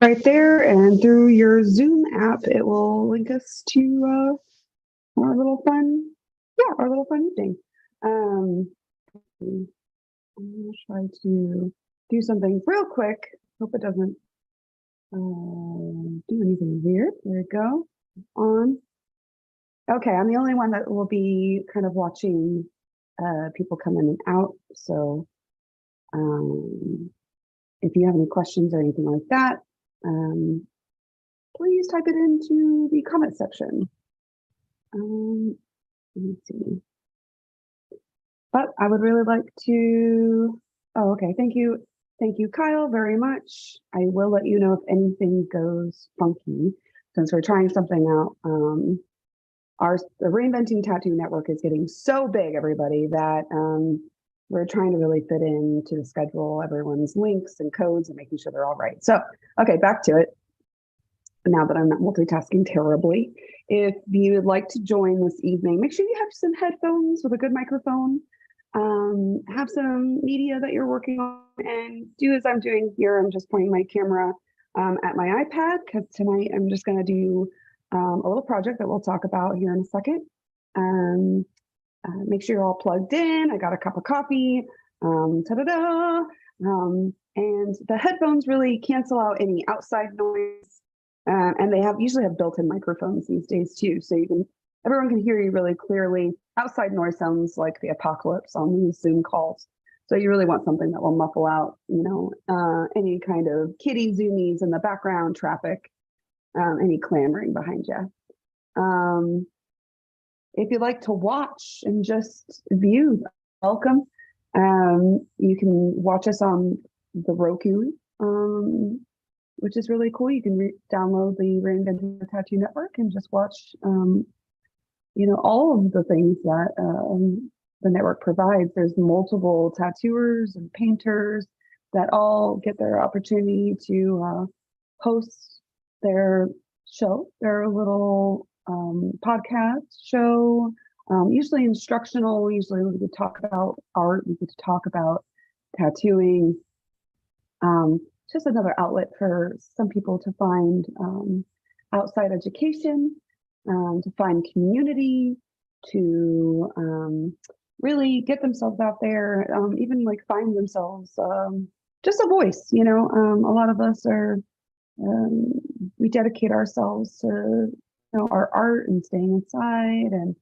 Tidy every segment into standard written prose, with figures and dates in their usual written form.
right there, and through your Zoom app, it will link us to our little fun, yeah, our little fun evening. Um, I'm gonna try to do something real quick. Hope it doesn't do anything weird. There we go. On. Okay, I'm the only one that will be kind of watching people come in and out. So um, if you have any questions or anything like that, um, please type it into the comment section. Let me see. But I would really like to, oh, okay, thank you. Thank you, Kyle, very much. I will let you know if anything goes funky since we're trying something out. The Reinventing Tattoo Network is getting so big, everybody, that we're trying to really fit into the schedule, everyone's links and codes and making sure they're all right. So, okay, back to it. Now that I'm not multitasking terribly, if you would like to join this evening, make sure you have some headphones with a good microphone, have some media that you're working on, and do as I'm doing here. I'm just pointing my camera at my iPad because tonight I'm just going to do a little project that we'll talk about here in a second. Make sure you're all plugged in. I got a cup of coffee. Ta-da-da! And the headphones really cancel out any outside noise. And they usually have built-in microphones these days too, so everyone can hear you really clearly. Outside noise sounds like the apocalypse on these Zoom calls, so you really want something that will muffle out, any kind of kitty zoomies in the background, traffic, any clamoring behind you. If you'd like to watch and just view, welcome. You can watch us on the Roku. Which is really cool. You can download the Reinventing the Tattoo Network and just watch, all of the things that the network provides. There's multiple tattooers and painters that all get their opportunity to host their show, their little podcast show, usually instructional. Usually we could talk about art, we could talk about tattooing. Just another outlet for some people to find outside education, to find community, to really get themselves out there, even like find themselves just a voice. A lot of us we dedicate ourselves to our art and staying inside and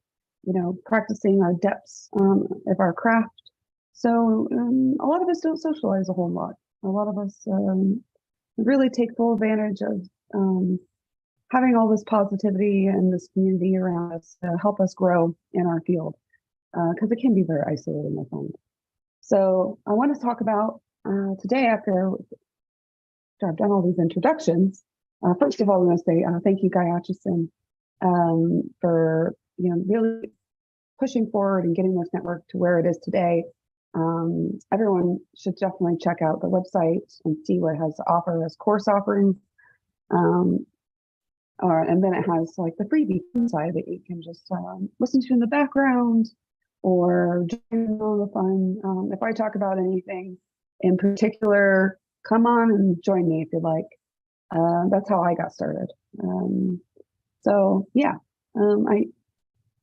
practicing our depths of our craft. So a lot of us don't socialize a whole lot. A lot of us really take full advantage of having all this positivity and this community around us to help us grow in our field, because it can be very isolating, I find. So I want to talk about today, after I've done all these introductions. First of all, we want to say thank you, Guy Atchison, for really pushing forward and getting this network to where it is today. Everyone should definitely check out the website and see what it has to offer as course offerings. And then it has like the freebie side that you can just listen to in the background or join on the fun. If I talk about anything in particular, come on and join me if you'd like. That's how I got started.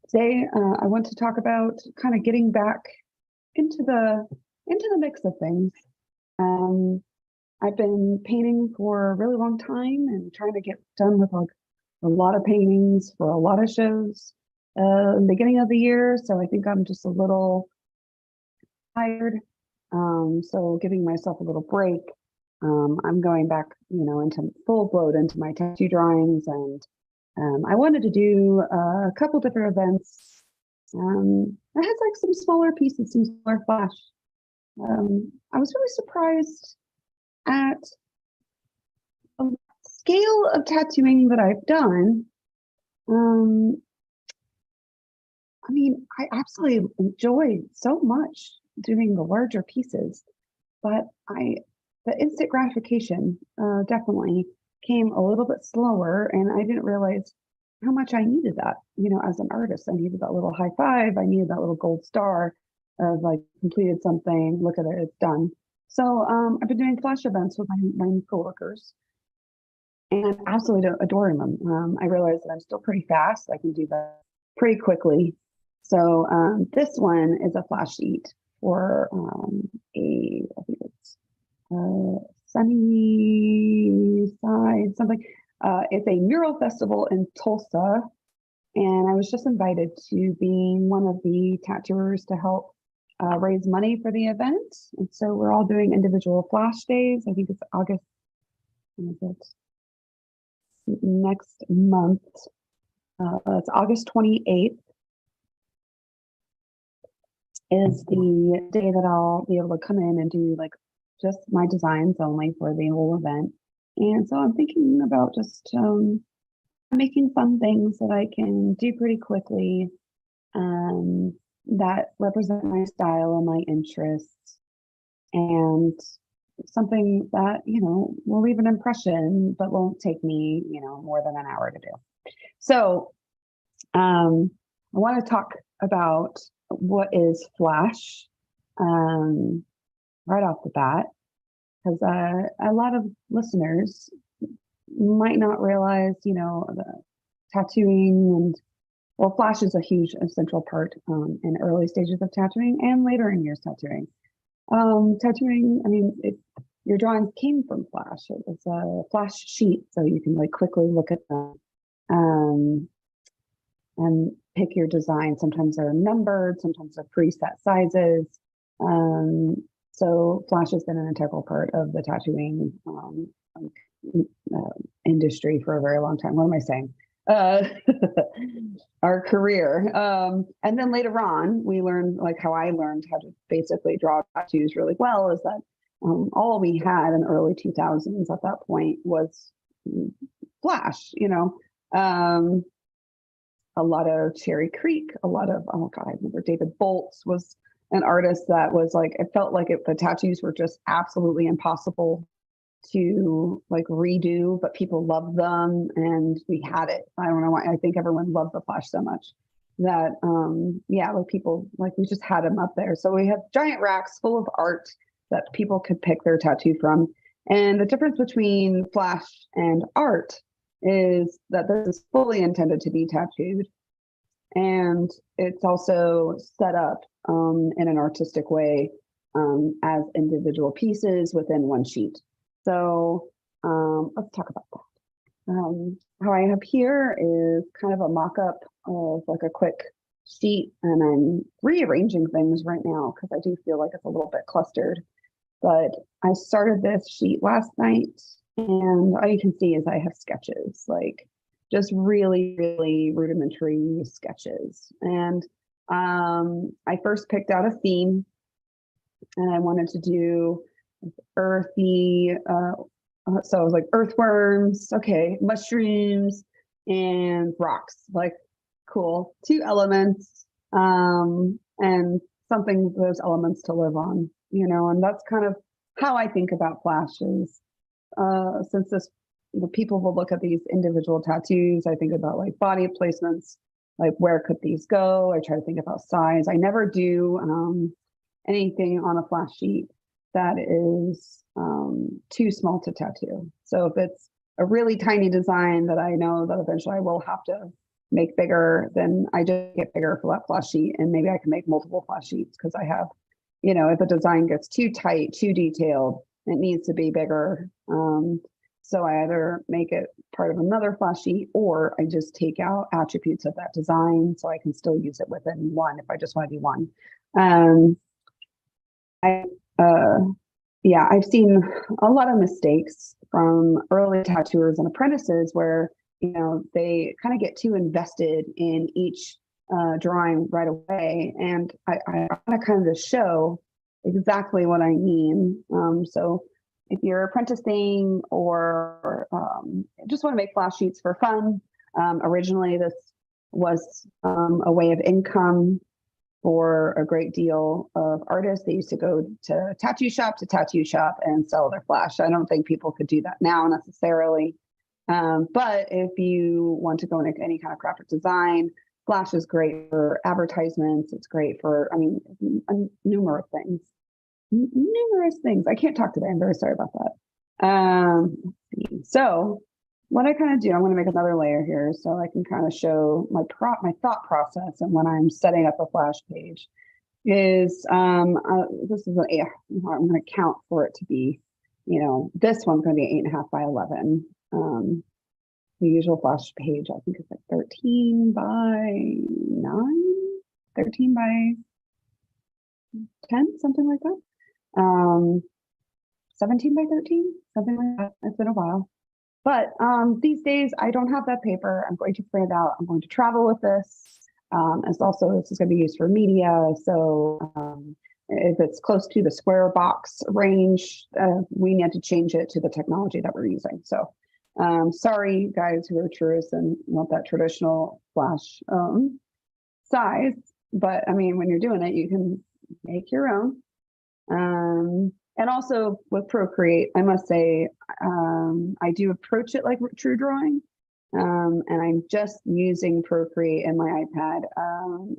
Today I want to talk about kind of getting back into the mix of things. I've been painting for a really long time and trying to get done with like a lot of paintings for a lot of shows beginning of the year. So I think I'm just a little tired. So giving myself a little break. I'm going back, into full blown into my tattoo drawings, and I wanted to do a couple different events. It has like some smaller pieces, some smaller flash. I was really surprised at the scale of tattooing that I've done. I absolutely enjoyed so much doing the larger pieces, but the instant gratification definitely came a little bit slower, and I didn't realize how much I needed that, as an artist. I needed that little high five. I needed that little gold star of like completed something. Look at it, it's done. So I've been doing flash events with my coworkers. and absolutely adoring them. I realize that I'm still pretty fast. I can do that pretty quickly. So this one is a flash sheet for I think it's Sunny Side, something. It's a mural festival in Tulsa, and I was just invited to be one of the tattooers to help raise money for the event. And so we're all doing individual flash days. I think it's August, when is it? Next month. It's August 28th is the day that I'll be able to come in and do like just my designs only for the whole event. And so I'm thinking about just making fun things that I can do pretty quickly that represent my style and my interests, and something that, will leave an impression, but won't take me, more than an hour to do. So I want to talk about what is Flash right off the bat, because a lot of listeners might not realize, the tattooing and, well, Flash is a huge essential part in early stages of tattooing and later in years tattooing. Tattooing, I mean, your drawings came from Flash. It was a Flash sheet, so you can like quickly look at them and pick your design. Sometimes they're numbered, sometimes they're preset sizes. So Flash has been an integral part of the tattooing industry for a very long time. What am I saying? Our career. And then later on, we learned, like how I learned how to basically draw tattoos really well, is that all we had in the early 2000s at that point was Flash, a lot of Cherry Creek, a lot of, oh God, I remember David Boltz was an artist that was like, it felt like the tattoos were just absolutely impossible to like redo, but people loved them and we had it. I don't know why. I think everyone loved the Flash so much that, like people, like we just had them up there. So we have giant racks full of art that people could pick their tattoo from. And the difference between Flash and art is that this is fully intended to be tattooed. And it's also set up in an artistic way as individual pieces within one sheet. So let's talk about that. How I have here is kind of a mock-up of like a quick sheet, and I'm rearranging things right now because I do feel like it's a little bit clustered. But I started this sheet last night, and all you can see is I have sketches, like just really, really rudimentary sketches. And I first picked out a theme, and I wanted to do earthy, so I was like earthworms, okay, mushrooms, and rocks, like cool, two elements, and something for those elements to live on, and that's kind of how I think about flashes. Since this, people will look at these individual tattoos, I think about like body placements, like where could these go? I try to think about size. I never do anything on a flash sheet that is too small to tattoo. So if it's a really tiny design that I know that eventually I will have to make bigger, then I just get bigger for that flash sheet, and maybe I can make multiple flash sheets because I have, if a design gets too tight, too detailed, it needs to be bigger. So I either make it part of another flash sheet, or I just take out attributes of that design so I can still use it within one if I just want to do one. I've seen a lot of mistakes from early tattooers and apprentices where, they kind of get too invested in each drawing right away. And I want to kind of show exactly what I mean. So if you're apprenticing or just want to make flash sheets for fun, originally this was a way of income for a great deal of artists. They used to go to tattoo shop and sell their flash. I don't think people could do that now necessarily. But if you want to go into any kind of graphic design, flash is great for advertisements. It's great for, numerous things. I can't talk today. I'm very sorry about that. So what I kind of do, I'm going to make another layer here so I can kind of show my thought process and when I'm setting up a flash page is this is I'm going to count for it to be, this one's going to be 8.5 by 11. The usual flash page, I think, is like 13 by 9, 13 by 10, something like that. 17 by 13, something like that. It's been a while. But these days, I don't have that paper. I'm going to print it out. I'm going to travel with this. This is going to be used for media. So if it's close to the square box range, we need to change it to the technology that we're using. So sorry, guys who are tourists and want that traditional flash size. But I mean, when you're doing it, you can make your own. And also with Procreate, I must say, I do approach it like true drawing. And I'm just using Procreate in my iPad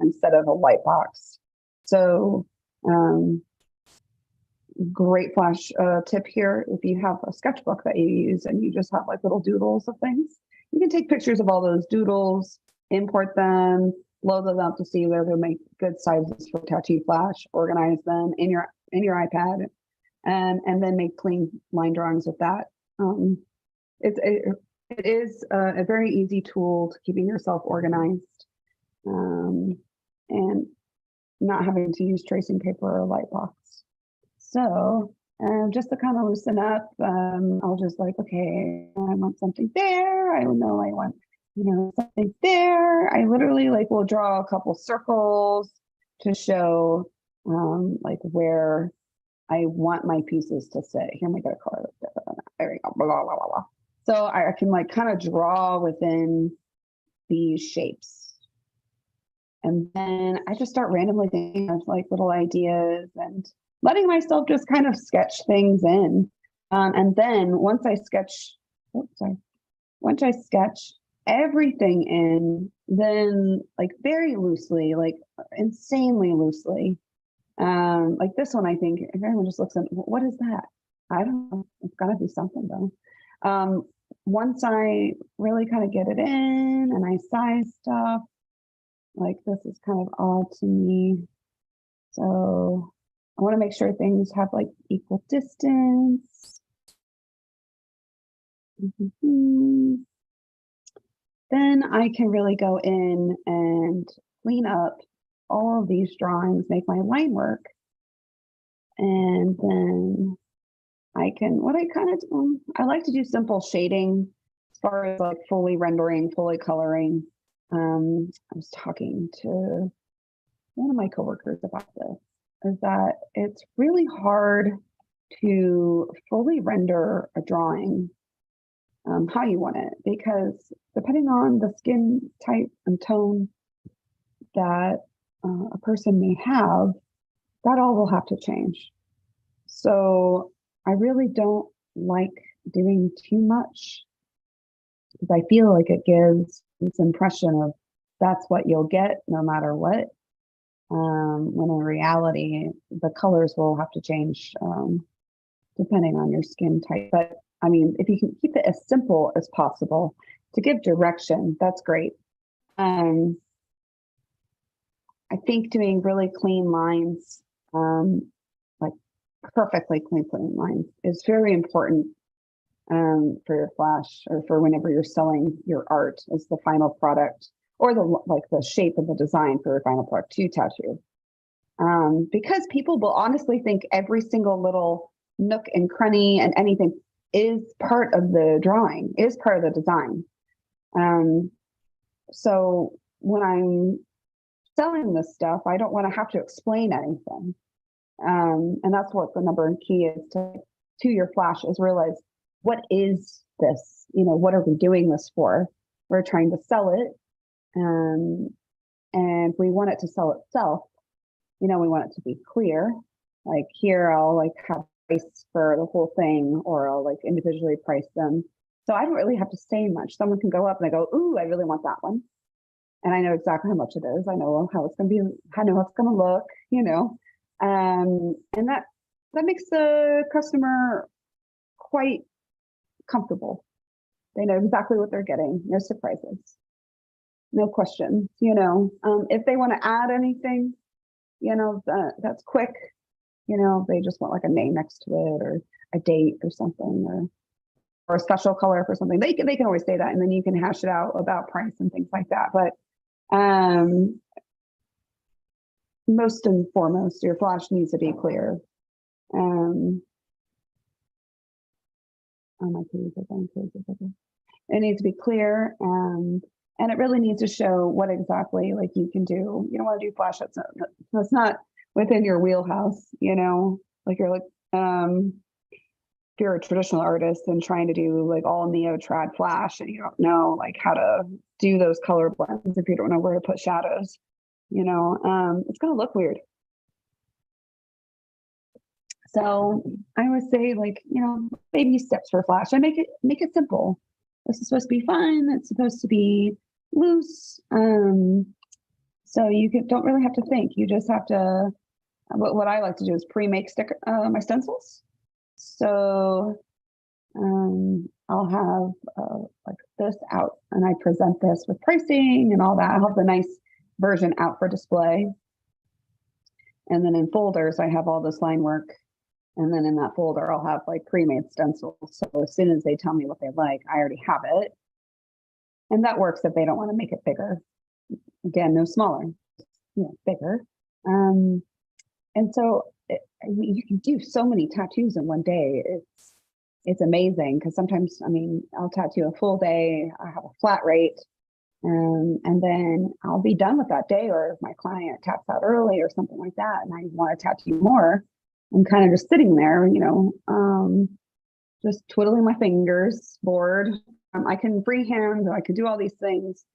instead of a white box. So great flash tip here. If you have a sketchbook that you use and you just have like little doodles of things, you can take pictures of all those doodles, import them, blow them up to see where they'll make good sizes for tattoo flash, organize them in your iPad, and then make clean line drawings with that. It is a very easy tool to keeping yourself organized and not having to use tracing paper or a light box. So just to kind of loosen up, I'll just like, okay, I want something there. I know I want, something there. I literally will draw a couple circles to show like where I want my pieces to sit. Here, let me get a color. There we go. Blah, blah, blah, blah. So I can kind of draw within these shapes. And then I just start randomly thinking of little ideas and letting myself just kind of sketch things in. And then once I sketch everything in, then very loosely, insanely loosely, like this one, I think if everyone just looks at, what is that? I don't know. It's got to be something though. Once I really kind of get it in and I size stuff, this is kind of odd to me. So I want to make sure things have equal distance. Then I can really go in and clean up all of these drawings, make my line work. And then I like to do simple shading as far as fully rendering, fully coloring. I was talking to one of my coworkers about this, is that it's really hard to fully render a drawing how you want it, because depending on the skin type and tone that a person may have, that all will have to change. So I really don't like doing too much because I feel like it gives this impression of that's what you'll get no matter what. When in reality, the colors will have to change depending on your skin type. But I mean, if you can keep it as simple as possible to give direction, that's great. I think doing really clean lines, perfectly clean lines, is very important for your flash, or for whenever you're selling your art as the final product, or the shape of the design for your final product to tattoo. Because people will honestly think every single little nook and cranny and anything is part of the drawing, is part of the design. So when I'm selling this stuff, I don't want to have to explain anything. And that's what the number one key is to your flash, is realize, what is this? What are we doing this for? We're trying to sell it. And we want it to sell itself. We want it to be clear. Here, I'll have price for the whole thing, or I'll individually price them. So I don't really have to say much. Someone can go up and they go, ooh, I really want that one. And I know exactly how much it is. I know how it's going to be. I know how it's going to look, and that makes the customer quite comfortable. They know exactly what they're getting. No surprises. No questions. If they want to add anything, that's quick. They just want like a name next to it or a date or something or a special color for something. They can always say that, and then you can hash it out about price and things like that. But most and foremost, your flash needs to be clear. Oh, my keys are going crazy. It needs to be clear, and it really needs to show what exactly like you can do. You don't want to do flash that's not within your wheelhouse. Like you're like if you're a traditional artist and trying to do like all neo trad flash, and you don't know like how to do those color blends, if you don't know where to put shadows, it's going to look weird. So I would say like, baby steps for flash. I make it simple. This is supposed to be fun. It's supposed to be loose. So you don't really have to think. You just have to, what I like to do is pre-make my stencils. So I'll have like this out, and I present this with pricing and all that. I'll have the nice version out for display. And then in folders, I have all this line work. And then in that folder, I'll have like pre-made stencils. So as soon as they tell me what they like, I already have it. And that works if they don't want to make it bigger. Again, no smaller, bigger. And so you can do so many tattoos in one day. It's amazing, because sometimes, I'll tattoo a full day. I have a flat rate. And then I'll be done with that day, or if my client taps out early or something like that, and I want to tattoo more, I'm kind of just sitting there, just twiddling my fingers, bored. I can freehand, I can do all these things,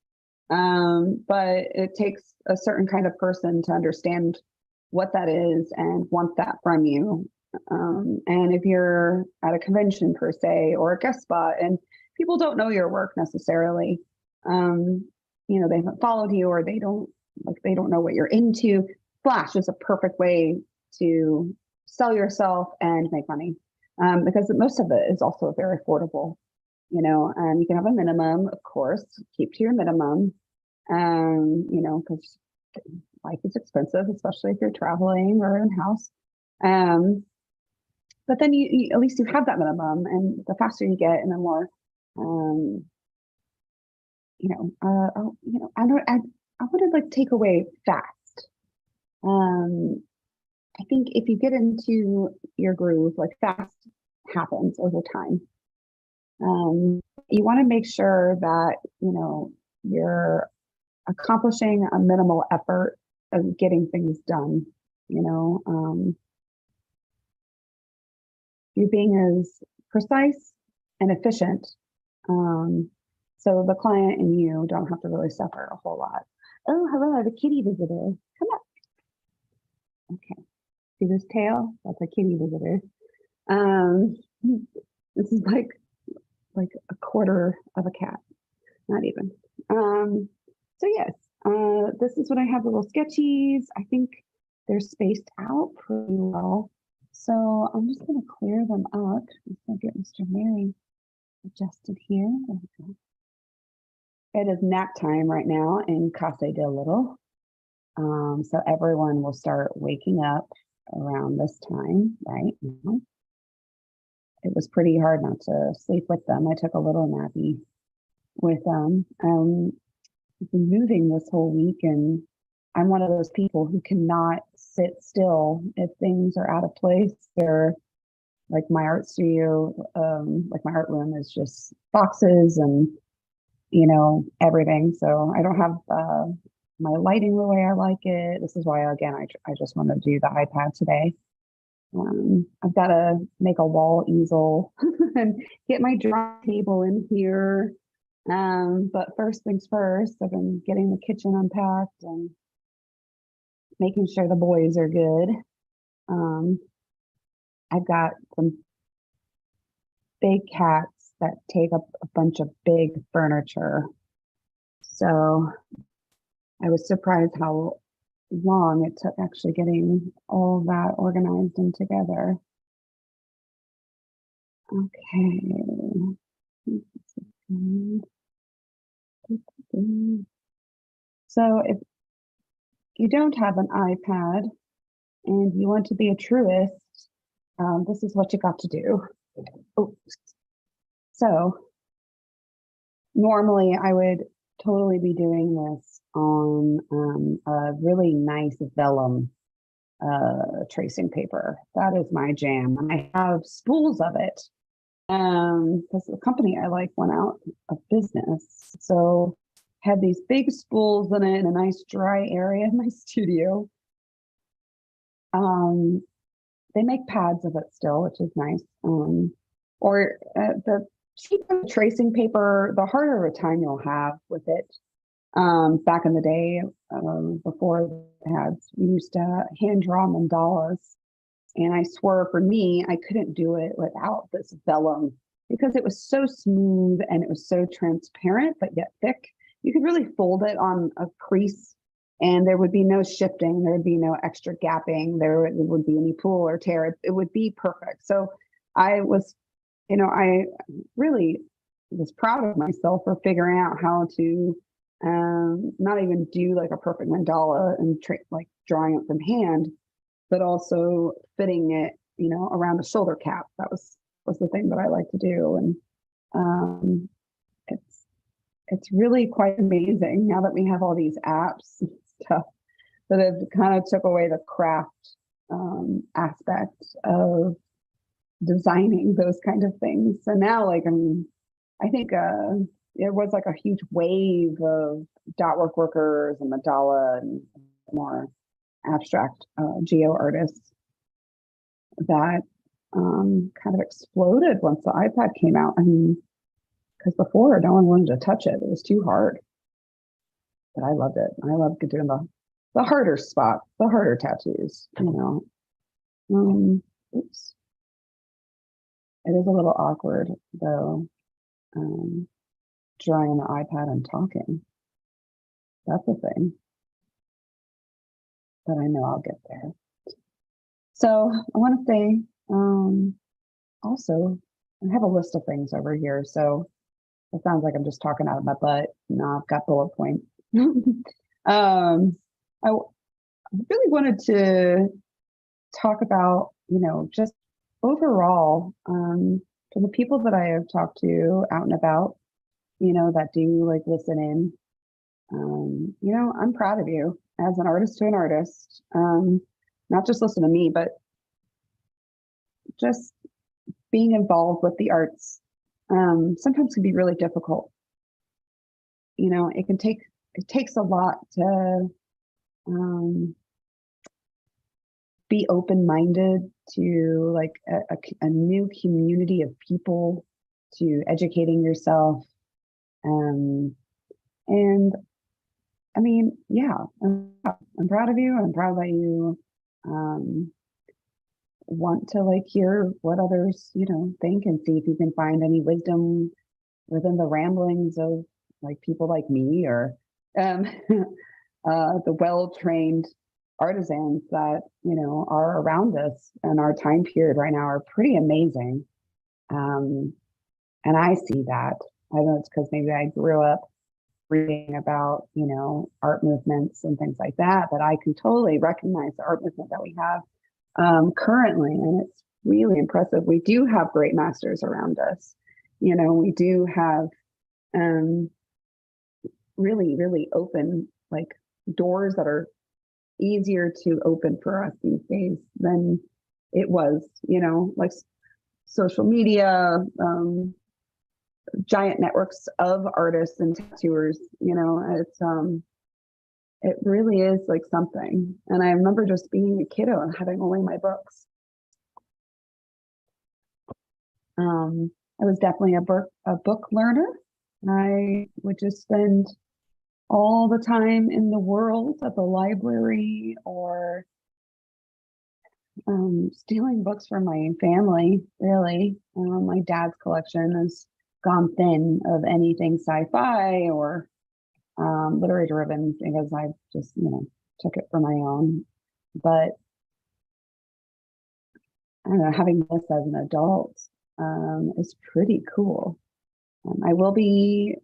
but it takes a certain kind of person to understand what that is and want that from you. And if you're at a convention per se, or a guest spot, and people don't know your work necessarily, they haven't followed you, or they don't know what you're into, flash is a perfect way to sell yourself and make money, because most of it is also very affordable. You can have a minimum, of course, keep to your minimum, because life is expensive, especially if you're traveling or in house. But then you at least you have that minimum, and the faster you get, and the more, I would like take away fast. I think if you get into your groove, like fast happens over time. You want to make sure that, you're accomplishing a minimal effort of getting things done. You're being as precise and efficient, so the client and you don't have to really suffer a whole lot. Oh, hello, I have a kitty visitor. Come up. Okay. See this tail? That's a kitty visitor. This is like a quarter of a cat, not even. So yes, this is what I have, little sketchies. I think they're spaced out pretty well. So I'm just going to clear them up. I'm going to get Mr. Mary adjusted here. There we go. It is nap time right now in Casa de Little. So everyone will start waking up around this time right now. It was pretty hard not to sleep with them. I took a little nappy with them. I've been moving this whole week, and I'm one of those people who cannot sit still if things are out of place. They're like my art studio, like my art room is just boxes and, everything. So I don't have my lighting the way I like it. This is why, again, I just want to do the iPad today. I've got to make a wall easel and get my drawing table in here. But first things first, I've been getting the kitchen unpacked and making sure the boys are good. I've got some big cats that take up a bunch of big furniture. So I was surprised how long it took actually getting all that organized and together. Okay. Mm, So if you don't have an iPad and you want to be a truist, this is what you got to do. Oh, so normally I would totally be doing this on a really nice vellum tracing paper. That is my jam. And I have spools of it because the company I like went out of business. So had these big spools in it in a nice dry area in my studio. Um, they make pads of it still, which is nice. Or the cheaper tracing paper, the harder a time you'll have with it. Back in the day, before pads, we used to hand draw mandalas. And I swore for me, I couldn't do it without this vellum because it was so smooth and it was so transparent, but yet thick. You could really fold it on a crease and there would be no shifting. There would be no extra gapping. There would be any pull or tear. It would be perfect. So I was, I really was proud of myself for figuring out how to not even do like a perfect mandala and like drawing it from hand, but also fitting it, around a shoulder cap. That was the thing that I like to do. And it's really quite amazing now that we have all these apps and stuff that have kind of took away the craft aspect of designing those kind of things. So now, like, I think it was like a huge wave of dot work workers and mandala and more abstract geo artists that kind of exploded once the iPad came out. I mean, because before no one wanted to touch it; it was too hard. But I loved it. I loved doing the harder spots, the harder tattoos. Oops. It is a little awkward though, drawing on the iPad and talking. That's a thing. But I know I'll get there. So I want to say also, I have a list of things over here. So it sounds like I'm just talking out of my butt. No, I've got bullet points. I really wanted to talk about, just overall, for the people that I have talked to out and about, that do like listen in, I'm proud of you as an artist to an artist. Not just listen to me, but just being involved with the arts sometimes can be really difficult. It takes a lot to be open-minded to like a new community of people, to educating yourself. And I mean, yeah, I'm proud of you. I'm proud that you want to like hear what others, think and see if you can find any wisdom within the ramblings of like people like me or the well-trained artisans that, are around us, and our time period right now are pretty amazing. And I see that. I know it's because maybe I grew up reading about, art movements and things like that, but I can totally recognize the art movement that we have currently, and it's really impressive. We do have great masters around us. We do have really, really open like doors that are easier to open for us these days than it was, like social media, giant networks of artists and tattooers. It really is like something. And I remember just being a kiddo and having only my books. I was definitely a book learner. I would just spend all the time in the world at the library or stealing books from my family, really. My dad's collection has gone thin of anything sci-fi or literary driven because I just, took it for my own. But I don't know, having this as an adult is pretty cool. I will be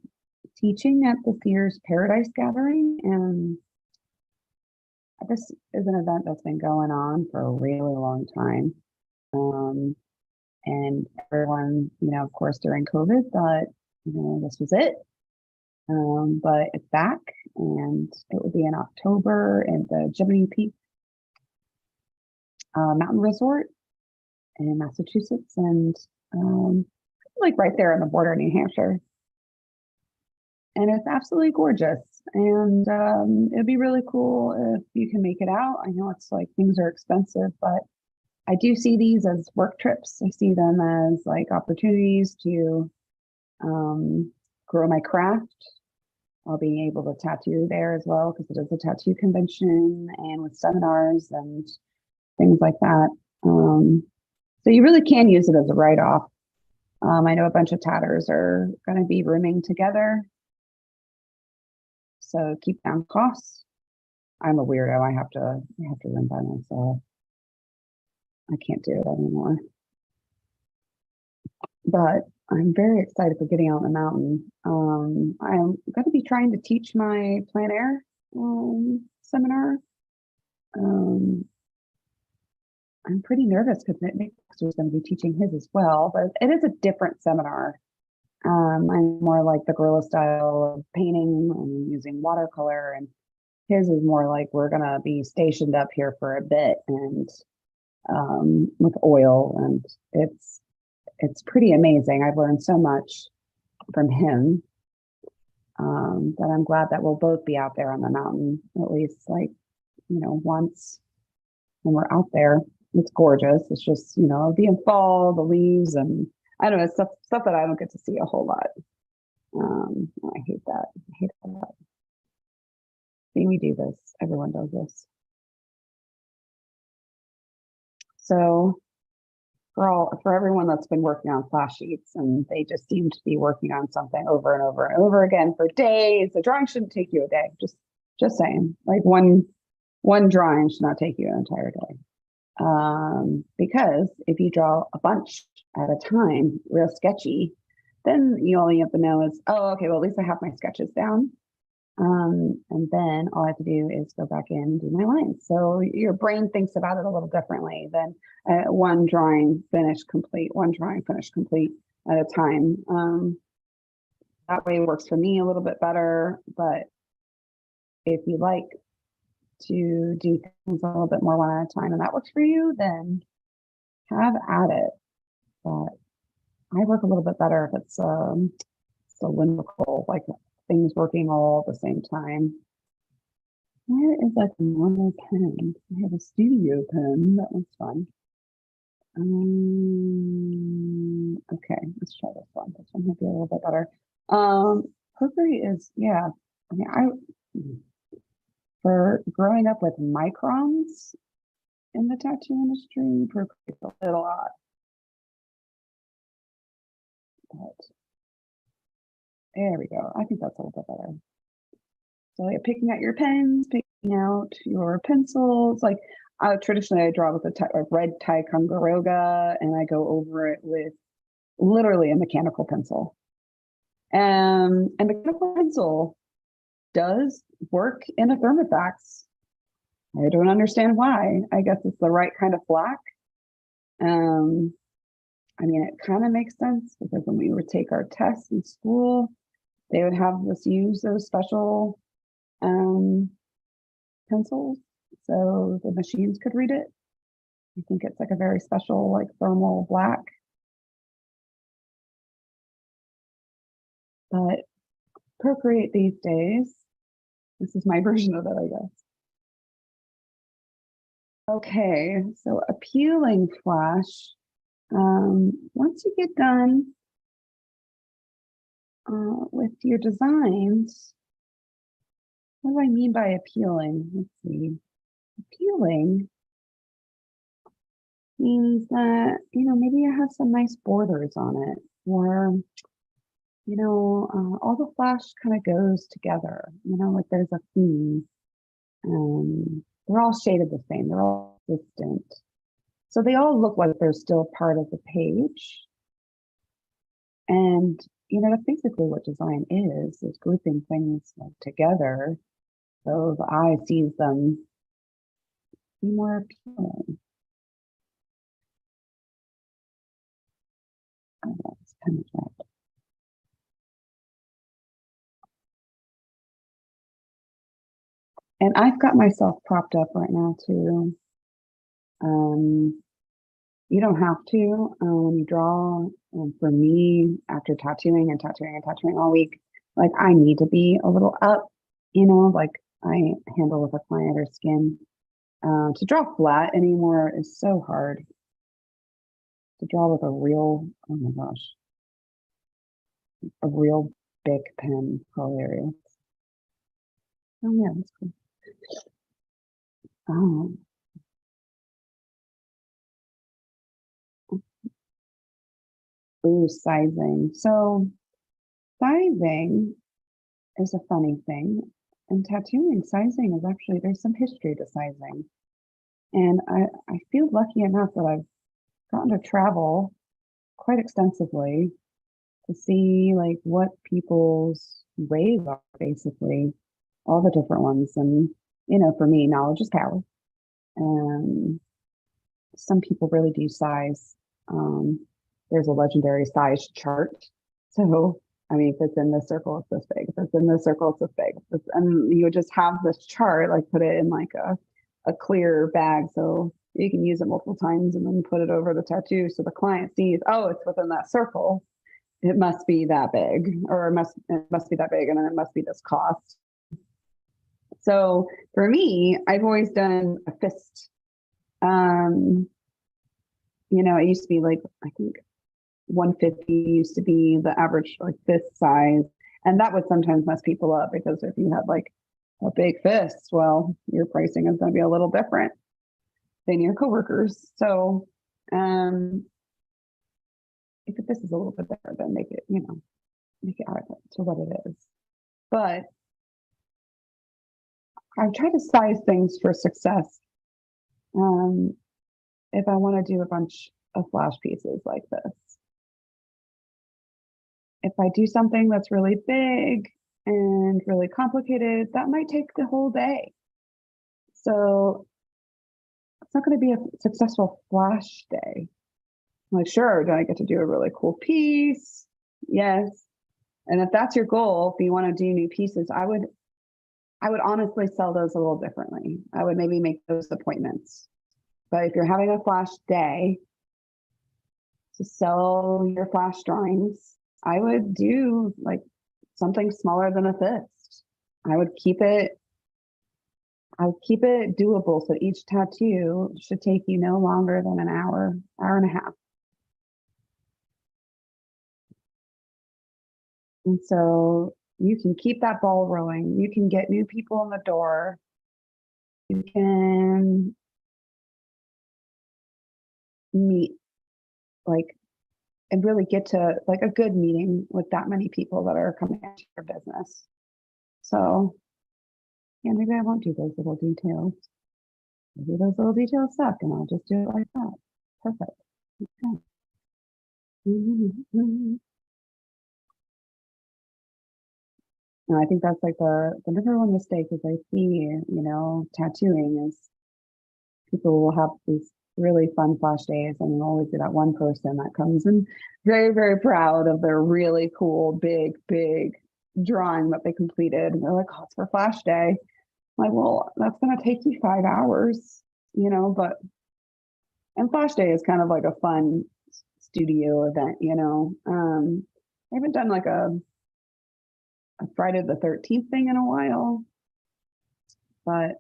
teaching at the Sears Paradise Gathering, and this is an event that's been going on for a really long time. And everyone, of course, during COVID thought, this was it. But it's back, and it will be in October at the Jiminy Peak Mountain Resort in Massachusetts, and like right there on the border of New Hampshire. And it's absolutely gorgeous. And it'd be really cool if you can make it out. I know it's like things are expensive, but I do see these as work trips. I see them as like opportunities to grow my craft. I'll be able to tattoo there as well, because it is a tattoo convention and with seminars and things like that. So you really can use it as a write-off. I know a bunch of tatters are going to be rooming together, so keep down costs. I'm a weirdo. I have to room by myself. I can't do it anymore. But I'm very excited for getting out on the mountain. I'm going to be trying to teach my plein air seminar. I'm pretty nervous because Nick is going to be teaching his as well, but it is a different seminar. I'm more like the guerrilla style of painting and using watercolor, and his is more like we're going to be stationed up here for a bit and with oil, and it's pretty amazing. I've learned so much from him that I'm glad that we'll both be out there on the mountain, at least like, once when we're out there. It's gorgeous. It's just, the fall, the leaves, and I don't know, stuff that I don't get to see a whole lot. I hate that. I hate that. See, we do this. Everyone does this. So for everyone that's been working on flash sheets and they just seem to be working on something over and over and over again for days, the drawing shouldn't take you a day. Just saying, like one drawing should not take you an entire day. Because if you draw a bunch at a time, real sketchy, then you all you have to know is, oh, okay, well, at least I have my sketches down. And then all I have to do is go back in and do my lines. So your brain thinks about it a little differently than one drawing finished complete at a time. That way it works for me a little bit better. But if you like to do things a little bit more one at a time and that works for you, then have at it. But I work a little bit better if it's cylindrical, like things working all at the same time. Where is like a normal pen? I have a studio pen. That one's fun. Okay, let's try this one. This one might be a little bit better. Procreate is, yeah. I mean, for growing up with microns in the tattoo industry, Procreate's a little odd. But there we go. I think that's a little bit better. So you're picking out your pens, picking out your pencils. Like traditionally, I draw with a red Ticonderoga, and I go over it with literally a mechanical pencil. And a mechanical pencil does work in a thermofax. I don't understand why. I guess it's the right kind of black. I mean, it kind of makes sense because when we would take our tests in school, they would have us use those special pencils so the machines could read it. I think it's like a very special, like thermal black. But Procreate these days, this is my version of it, I guess. Okay, so appealing flash. Once you get done with your designs, what do I mean by appealing? Let's see. Appealing means that, maybe you have some nice borders on it, or, all the flash kind of goes together, like there's a theme. They're all shaded the same. They're all distant. So they all look like they're still part of the page. And that's basically what design is grouping things like together so the eye sees them be more appealing. Oh, that's kind of right. And I've got myself propped up right now too. Um, you don't have to when you draw. For me, after tattooing and tattooing and tattooing all week, like I need to be a little up, like I handle with a client or skin. To draw flat anymore is so hard. To draw with a real, oh my gosh, a real big pen, hilarious. Oh yeah, that's cool. Oh, ooh, sizing. So sizing is a funny thing. And tattooing, sizing is actually, there's some history to sizing. And I feel lucky enough that I've gotten to travel quite extensively to see like what people's ways are, basically, all the different ones. And, for me, knowledge is power. And some people really do size. There's a legendary size chart. So, I mean, if it's in this circle, it's this big. If it's in this circle, it's this big. And you would just have this chart, like put it in like a clear bag so you can use it multiple times and then put it over the tattoo so the client sees, oh, it's within that circle. It must be that big, or it must be that big, and then it must be this cost. So for me, I've always done a fist. It used to be like, I think 150 used to be the average like fist size. And that would sometimes mess people up because if you had like a big fist, well, your pricing is going to be a little different than your coworkers. So if the fist is a little bit better, then make it adequate to what it is. But I try to size things for success. If I want to do a bunch of flash pieces like this, if I do something that's really big and really complicated, that might take the whole day. So it's not going to be a successful flash day. I'm like, sure, do I get to do a really cool piece? Yes. And if that's your goal, if you want to do new pieces, I would honestly sell those a little differently. I would maybe make those appointments. But if you're having a flash day to sell your flash drawings, I would do like something smaller than a fist. I would keep it doable. So each tattoo should take you no longer than an hour and a half. And so you can keep that ball rolling. You can get new people in the door. You can meet like and really get to like a good meeting with that many people that are coming into your business. So yeah, maybe I won't do those little details. Maybe those little details suck and I'll just do it like that. Perfect. Okay. Mm-hmm. And I think that's like the number one mistake is I see, tattooing is people will have these really fun flash days and you'll always be that one person that comes in very, very proud of their really cool, big drawing that they completed. And they're like, oh, it's for flash day. I'm like, well, that's going to take you 5 hours, and flash day is kind of like a fun studio event, I haven't done like a Friday the 13th thing in a while, but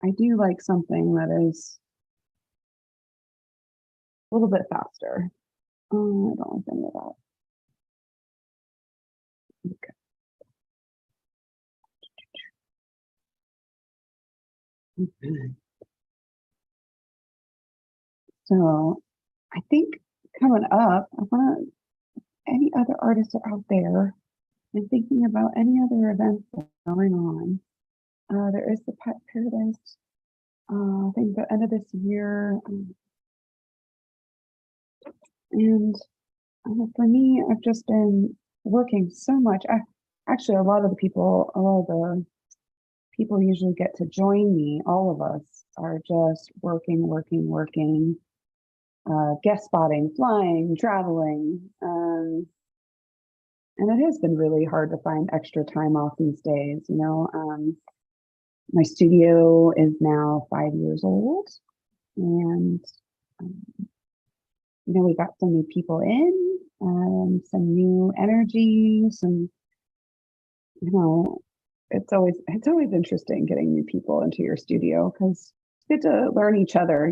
I do like something that is a little bit faster. Oh, I don't like any of that. Okay. So I think coming up, I want to, any other artists are out there and thinking about any other events that are going on. There is the Pet Paradise, I think the end of this year. And For me, I've just been working so much. Actually, a lot of the people usually get to join me. All of us are just working, working, working, guest spotting, flying, traveling. And it has been really hard to find extra time off these days. My studio is now 5 years old, and um, we got some new people in, some new energy, some, it's always interesting getting new people into your studio because you get to learn each other.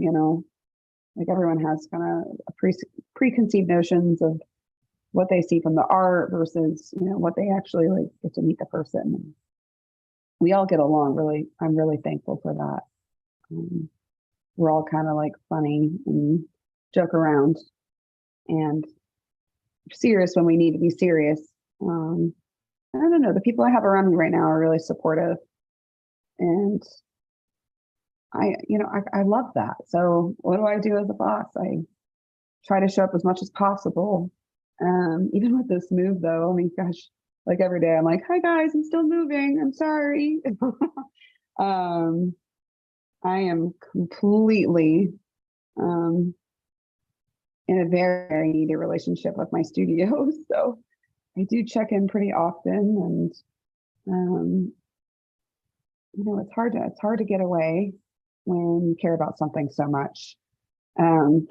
Like everyone has kind of preconceived notions of what they see from the art versus what they actually like get to meet the person. And we all get along really. I'm really thankful for that. We're all kind of like funny and joke around and serious when we need to be serious. I don't know, the people I have around me right now are really supportive, and I love that. So what do I do as a boss? I try to show up as much as possible. Even with this move though, I mean, gosh, like every day I'm like, hi guys, I'm still moving. I'm sorry. I am completely in a very, very needy relationship with my studio. So I do check in pretty often, and it's hard to get away when you care about something so much.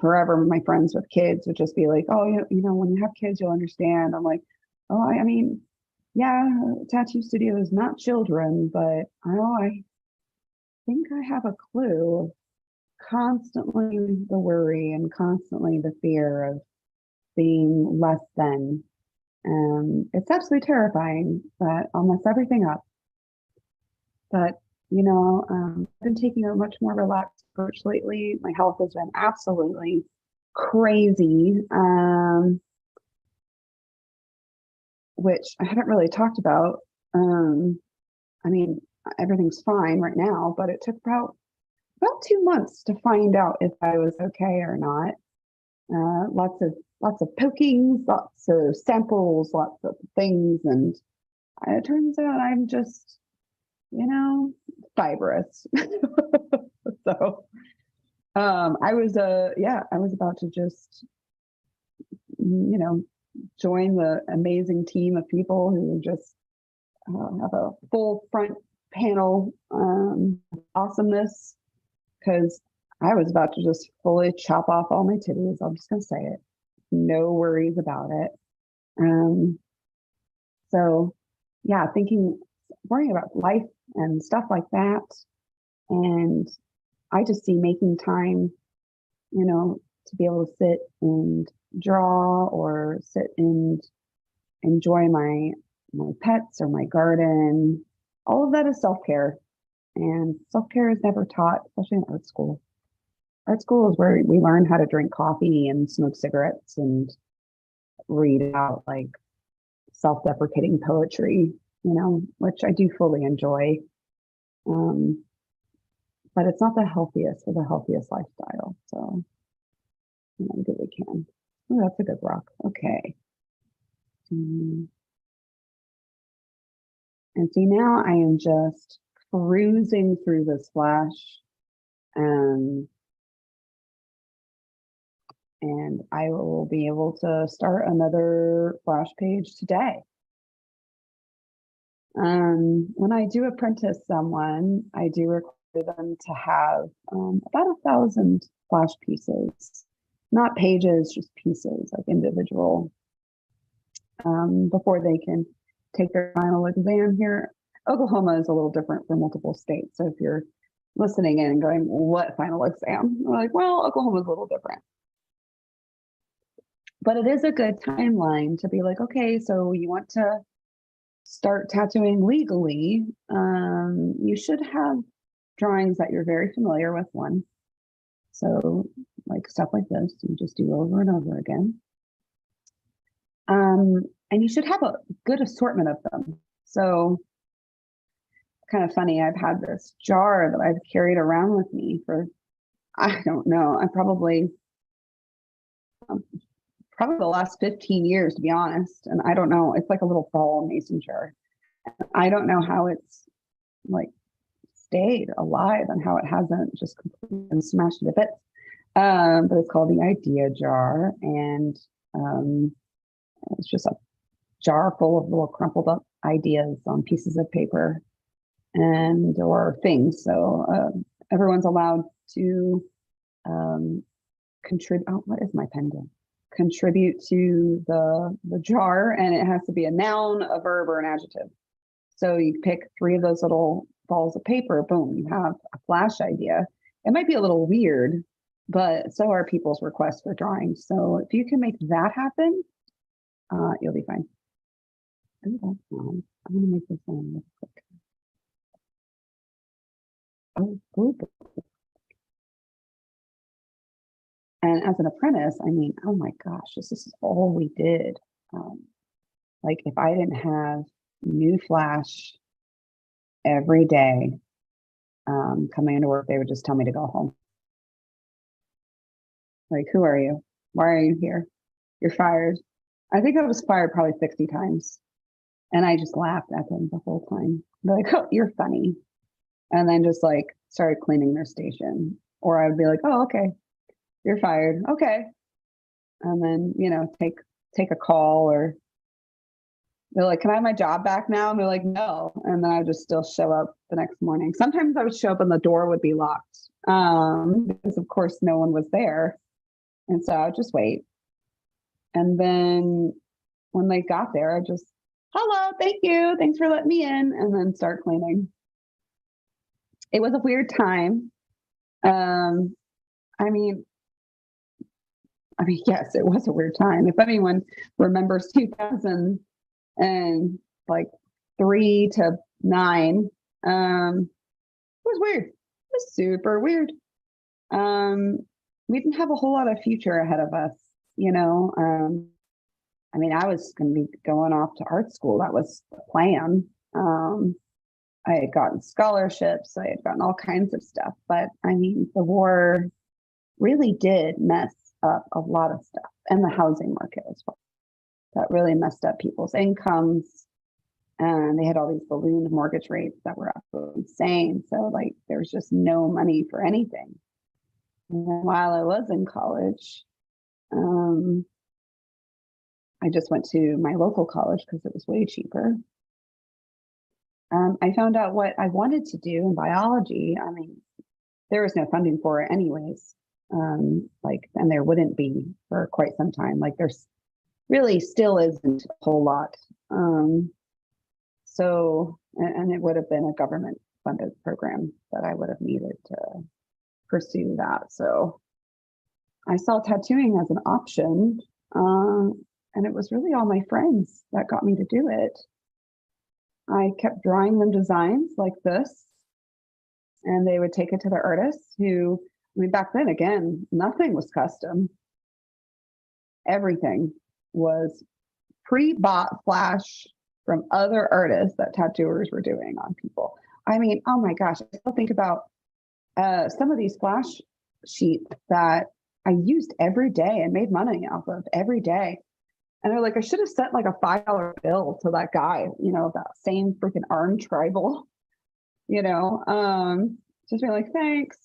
Forever, my friends with kids would just be like, "Oh, when you have kids, you'll understand." I'm like, "Oh, I mean, yeah, tattoo studio is not children, but I think I have a clue. Constantly the worry and constantly the fear of being less than. It's absolutely terrifying, but I'll mess everything up. But, I've been taking a much more relaxed approach lately. My health has been absolutely crazy, which I haven't really talked about. I mean, everything's fine right now, but it took about 2 months to find out if I was okay or not. Lots of pokings, lots of samples, lots of things, and it turns out I'm just, fibrous. So, I was about to just, join the amazing team of people who just have a full front panel awesomeness, because I was about to just fully chop off all my titties. I'm just going to say it. No worries about it. So, yeah, worrying about life and stuff like that. And I just see making time, to be able to sit and draw or sit and enjoy my pets or my garden. All of that is self-care. And self-care is never taught, especially in art school. Art school is where we learn how to drink coffee and smoke cigarettes and read out like self-deprecating poetry, which I do fully enjoy. But it's not the healthiest for the healthiest lifestyle. So, we do what we can. Oh, that's a good rock. Okay. And see, now I am just cruising through this flash. And I will be able to start another flash page today. When I do apprentice someone, I do require them to have about 1,000 flash pieces, not pages, just pieces, like individual, before they can take their final exam here. Oklahoma is a little different for multiple states. So if you're listening in and going, what final exam? We're like, well, Oklahoma is a little different. But it is a good timeline to be like, okay, so you want to start tattooing legally, you should have drawings that you're very familiar with. One, so like stuff like this, you just do over and over again. And you should have a good assortment of them. So kind of funny, I've had this jar that I've carried around with me for, I don't know, I probably the last 15 years, to be honest. And I don't know, it's like a little ball mason jar. I don't know how it's like stayed alive and how it hasn't just completely been smashed to bits. But it's called the idea jar. And it's just a jar full of little crumpled up ideas on pieces of paper and or things. So everyone's allowed to contribute. Oh, what is my pen doing? Contribute to the jar, and it has to be a noun, a verb, or an adjective. So you pick 3 of those little balls of paper. Boom, you have a flash idea. It might be a little weird, but so are people's requests for drawings. So if you can make that happen, you'll be fine. Oh, that's fine. I'm gonna make this one real quick. Oh, good. And as an apprentice, I mean, oh my gosh, this is all we did. Like if I didn't have new flash every day coming into work, they would just tell me to go home. Like, who are you? Why are you here? You're fired. I think I was fired probably 60 times. And I just laughed at them the whole time. They're like, oh, you're funny. And then just like started cleaning their station. Or I would be like, oh, okay, you're fired. Okay. And then, you know, take a call, or they're like, can I have my job back now? And they're like, no. And then I would just still show up the next morning. Sometimes I would show up and the door would be locked because of course no one was there. And so I would just wait. And then when they got there, I just, hello, thank you. Thanks for letting me in. And then start cleaning. It was a weird time. I mean, yes, it was a weird time. If anyone remembers 2000 and like 3 to 9, it was weird. It was super weird. We didn't have a whole lot of future ahead of us, you know. I mean, I was going to be going off to art school. That was the plan. I had gotten scholarships. I had gotten all kinds of stuff. But I mean, the war really did mess up a lot of stuff, and the housing market as well. That really messed up people's incomes. And they had all these balloon mortgage rates that were absolutely insane. So like there was just no money for anything. And then while I was in college, I just went to my local college because it was way cheaper. I found out what I wanted to do in biology. I mean, there was no funding for it anyways. And there wouldn't be for quite some time. Like there's really still isn't a whole lot. So it would have been a government funded program that I would have needed to pursue that. So I saw tattooing as an option. And it was really all my friends that got me to do it. I kept drawing them designs like this, and they would take it to the artists who, I mean, back then, again, nothing was custom. Everything was pre-bought flash from other artists that tattooers were doing on people. I mean, oh my gosh, I still think about some of these flash sheets that I used every day and made money off of every day. And they're like, I should have sent like a $5 bill to that guy, you know, that same freaking arm tribal, you know, just be like, thanks.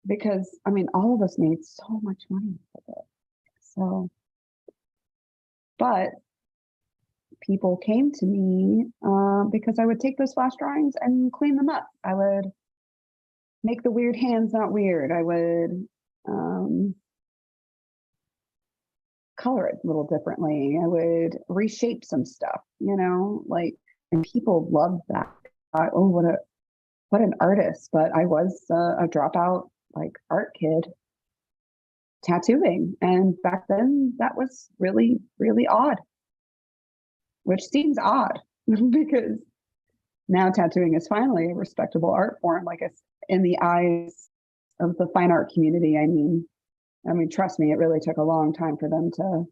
Because I mean, all of us made so much money with it. So, but people came to me because I would take those flash drawings and clean them up. I would make the weird hands not weird. I would color it a little differently. I would reshape some stuff, you know, like, and people loved that. Oh, what an artist. But I was a dropout like art kid tattooing. And back then that was really, really odd, which seems odd because now tattooing is finally a respectable art form, like it's in the eyes of the fine art community. I mean, trust me, it really took a long time for them to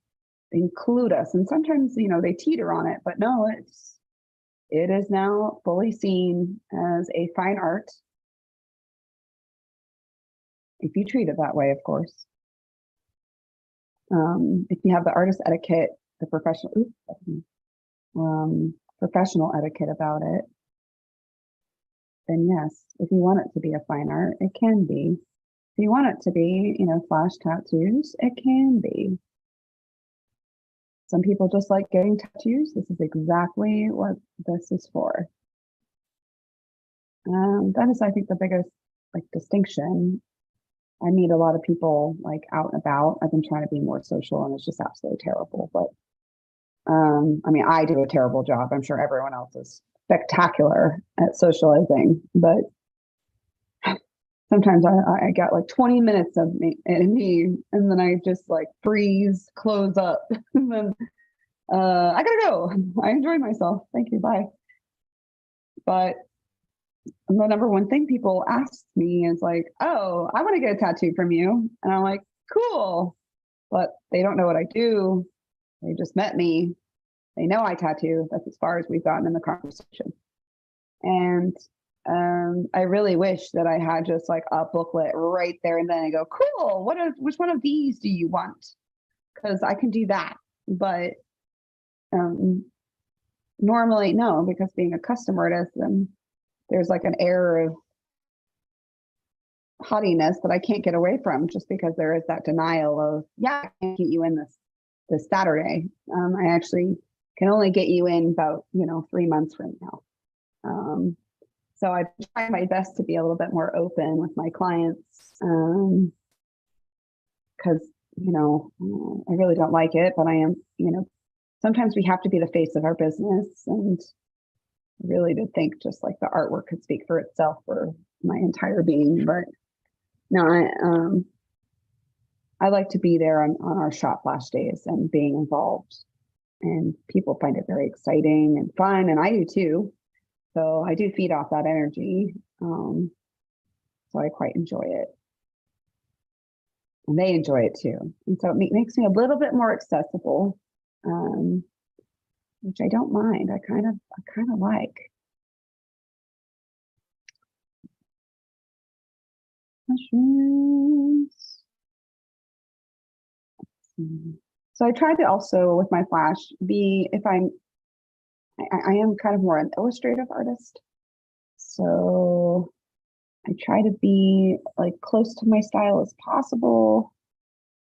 include us. And sometimes, you know, they teeter on it, but no, it is now fully seen as a fine art. If you treat it that way, of course. If you have the artist etiquette, the professional etiquette about it, then yes, if you want it to be a fine art, it can be. If you want it to be, flash tattoos, it can be. Some people just like getting tattoos. This is exactly what this is for. That is, I think, the biggest distinction. I meet a lot of people out and about. I've been trying to be more social, and it's just absolutely terrible. But I do a terrible job. I'm sure everyone else is spectacular at socializing, but sometimes I got 20 minutes of me, and then I just freeze, close up, and then I gotta go. I enjoyed myself. Thank you. Bye. But the number one thing people ask me is oh, I want to get a tattoo from you. And I'm like, cool. But they don't know what I do. They just met me. They know I tattoo. That's as far as we've gotten in the conversation. And I really wish that I had just a booklet right there and then I go, cool, which one of these do you want? Because I can do that. But normally, no, because being a custom artist, there's an air of haughtiness that I can't get away from just because there is that denial of, yeah, I can't get you in this Saturday. I actually can only get you in about, 3 months from now. So I try my best to be a little bit more open with my clients because, I really don't like it, but I am, sometimes we have to be the face of our business. And I really did think just the artwork could speak for itself for my entire being. But no, I like to be there on our shop flash days and being involved. And people find it very exciting and fun, and I do too. So I do feed off that energy. So I quite enjoy it. And they enjoy it too. And so it makes me a little bit more accessible, which I don't mind. I kind of like. Mushrooms. So I try to also, with my flash, I am kind of more an illustrative artist. So I try to be close to my style as possible.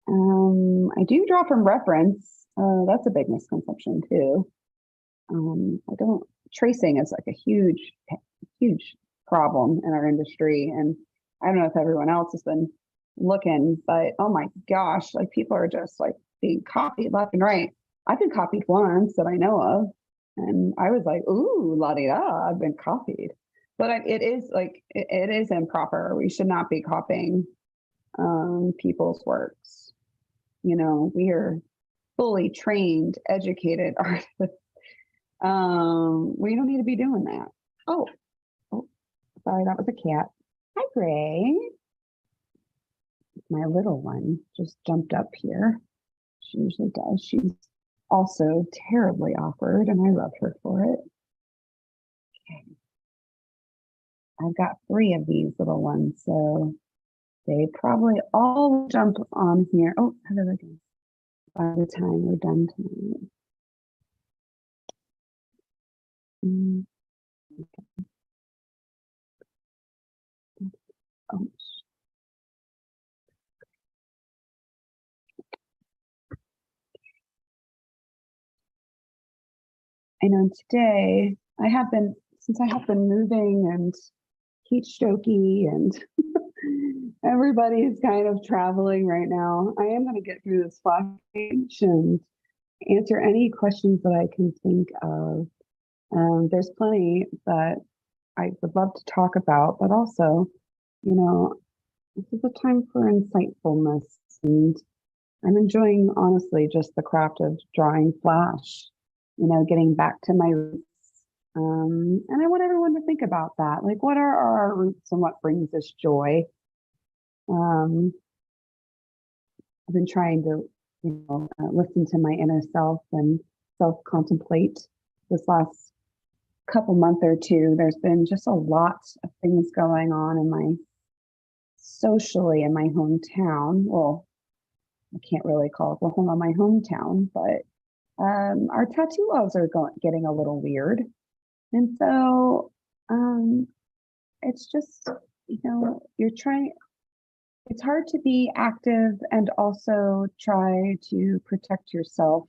I do draw from reference. That's a big misconception too. Tracing is a huge problem in our industry. And I don't know if everyone else has been looking, but oh my gosh, people are just being copied left and right. I've been copied once that I know of. And I was ooh, la-di-da, I've been copied. But it is improper. We should not be copying people's works. We are fully trained, educated artists. We don't need to be doing that. Oh, sorry, that was a cat. Hi, Gray. My little one just jumped up here. She usually does. She's also terribly awkward, and I love her for it. Okay. I've got 3 of these little ones, so they probably all jump on here. Oh, hello again. By the time we're done tonight. Okay. Oh. I know today since I have been moving and heat strokey and everybody's kind of traveling right now, I am going to get through this flash page and answer any questions that I can think of. There's plenty that I would love to talk about, but also, this is a time for insightfulness, and I'm enjoying, honestly, just the craft of drawing flash, getting back to my roots. And I want everyone to think about that. What are our roots and what brings us joy? I've been trying to, listen to my inner self and self-contemplate this last couple month or two. There's been just a lot of things going on socially in my hometown. Well, I can't really call Oklahoma my hometown, but our tattoo laws are getting a little weird. And so it's just, you're trying, it's hard to be active and also try to protect yourself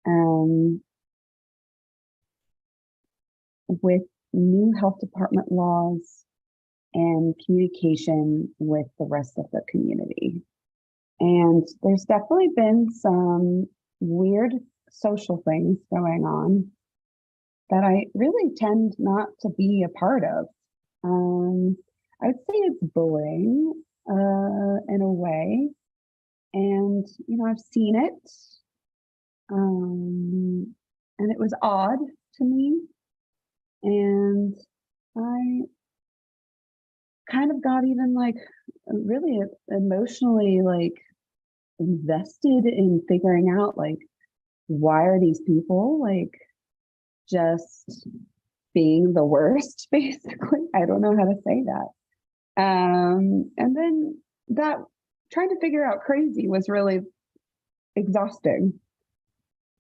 um, with new health department laws and communication with the rest of the community. And there's definitely been some weird social things going on that I really tend not to be a part of. I would say it's bullying in a way. And, I've seen it. And it was odd to me. And I kind of got even like really emotionally like invested in figuring out like why are these people like just being the worst basically. I don't know how to say that. And then that trying to figure out crazy was really exhausting.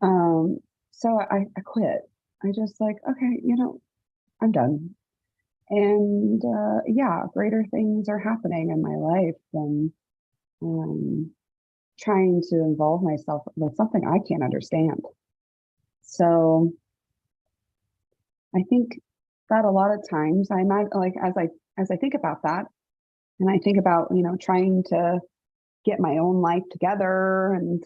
So I quit. I just like, okay, I'm done. And yeah, greater things are happening in my life than trying to involve myself with something I can't understand. So I think that a lot of times I'm like as I think about that, and I think about trying to get my own life together and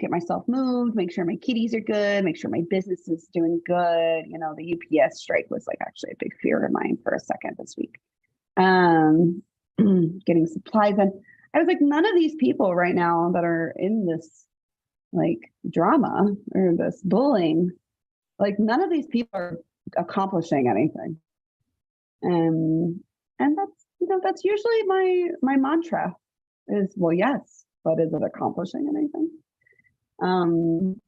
get myself moved, make sure my kitties are good, make sure my business is doing good. The UPS strike was like actually a big fear of mine for a second this week. Getting supplies in. I was like, none of these people right now that are in this like drama or this bullying, like none of these people are accomplishing anything. And that's usually my mantra is, well, yes, but is it accomplishing anything? And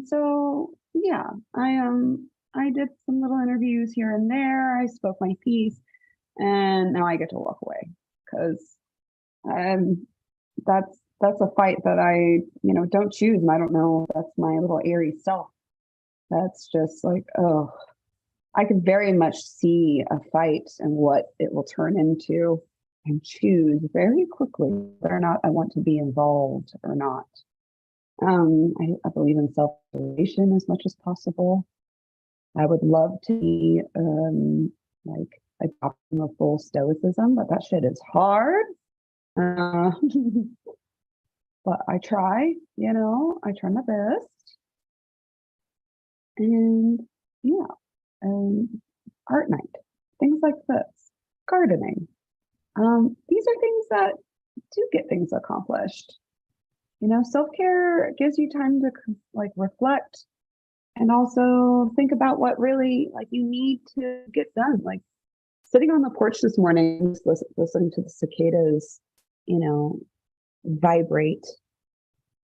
so, yeah, I did some little interviews here and there. I spoke my piece, and now I get to walk away because that's a fight that I don't choose, and I don't know if that's my little airy self. That's just like, oh, I could very much see a fight and what it will turn into, and choose very quickly whether or not I want to be involved or not. I believe in self-regulation as much as possible. I would love to be like adopting a full stoicism, but that shit is hard. But I try, I try my best. And yeah, art night, things like this, gardening. These are things that do get things accomplished. Self-care gives you time to like reflect and also think about what really like you need to get done. Like sitting on the porch this morning, listening to the cicadas, vibrate.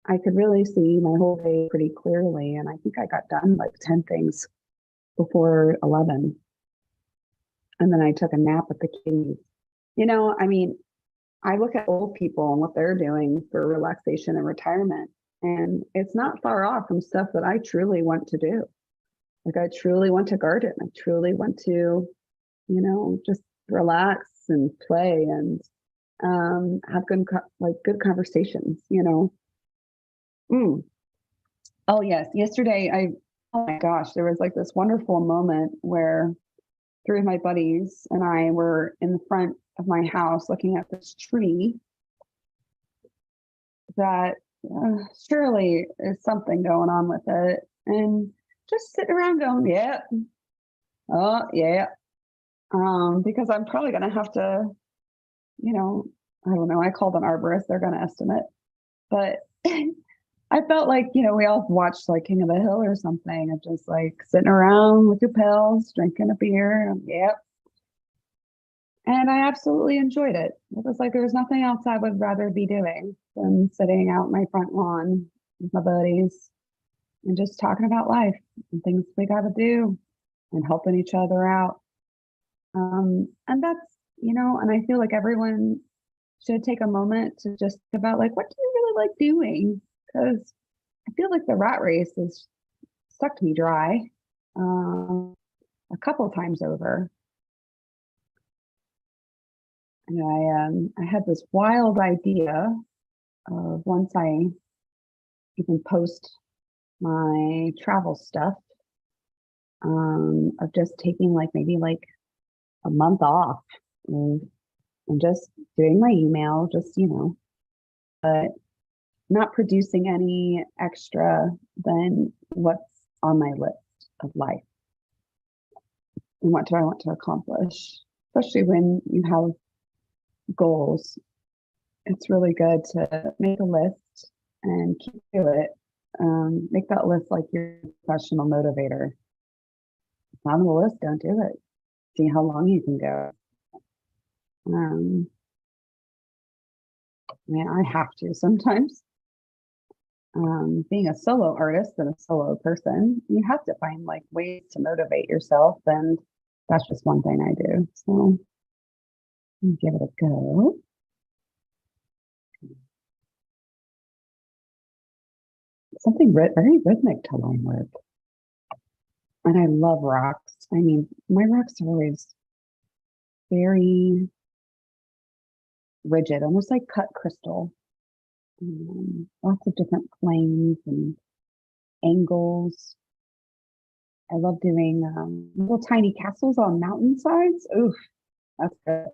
I could really see my whole day pretty clearly. And I think I got done like 10 things before 11. And then I took a nap with the kitties. I look at old people and what they're doing for relaxation and retirement, and it's not far off from stuff that I truly want to do. Like I truly want to garden. I truly want to, just relax and play and have good conversations. Oh yes, yesterday oh my gosh, there was like this wonderful moment where three of my buddies and I were in the front of my house looking at this tree that surely is something going on with it, and just sitting around going, yeah, oh yeah, because I'm probably going to have to, I don't know, I called an arborist, they're going to estimate, but I felt like, we all watched like King of the Hill or something, of just like sitting around with your pals, drinking a beer, and yep. And I absolutely enjoyed it. It was like there was nothing else I would rather be doing than sitting out my front lawn with my buddies and just talking about life and things we got to do and helping each other out. And that's, and I feel like everyone should take a moment to just think about like, what do you really like doing? Because I feel like the rat race has sucked me dry a couple times over. And I had this wild idea of once I even post my travel stuff, of just taking like maybe like a month off and just doing my email, just, but not producing any extra than what's on my list of life. And what do I want to accomplish? Especially when you have goals, it's really good to make a list and keep to it. Make that list like your professional motivator. If not on the list, don't do it. See how long you can go. I have to sometimes. Being a solo artist and a solo person, you have to find like ways to motivate yourself, and that's just one thing I do. So give it a go. Something very rhythmic to line work. And I love rocks. I mean, my rocks are always very rigid, almost like cut crystal. Lots of different planes and angles. I love doing little tiny castles on mountainsides. Oof, that's good.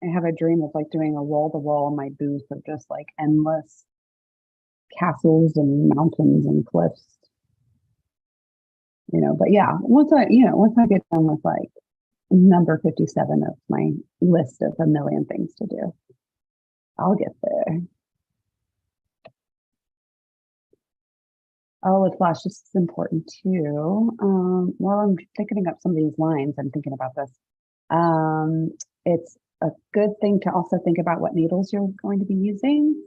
I have a dream of like doing a wall to wall in my booth of just like endless castles and mountains and cliffs. But yeah, once I get done with like number 57 of my list of a million things to do, I'll get there. Oh, with Flash, this is important too. While I'm thinking up some of these lines, I'm thinking about this. It's a good thing to also think about what needles you're going to be using.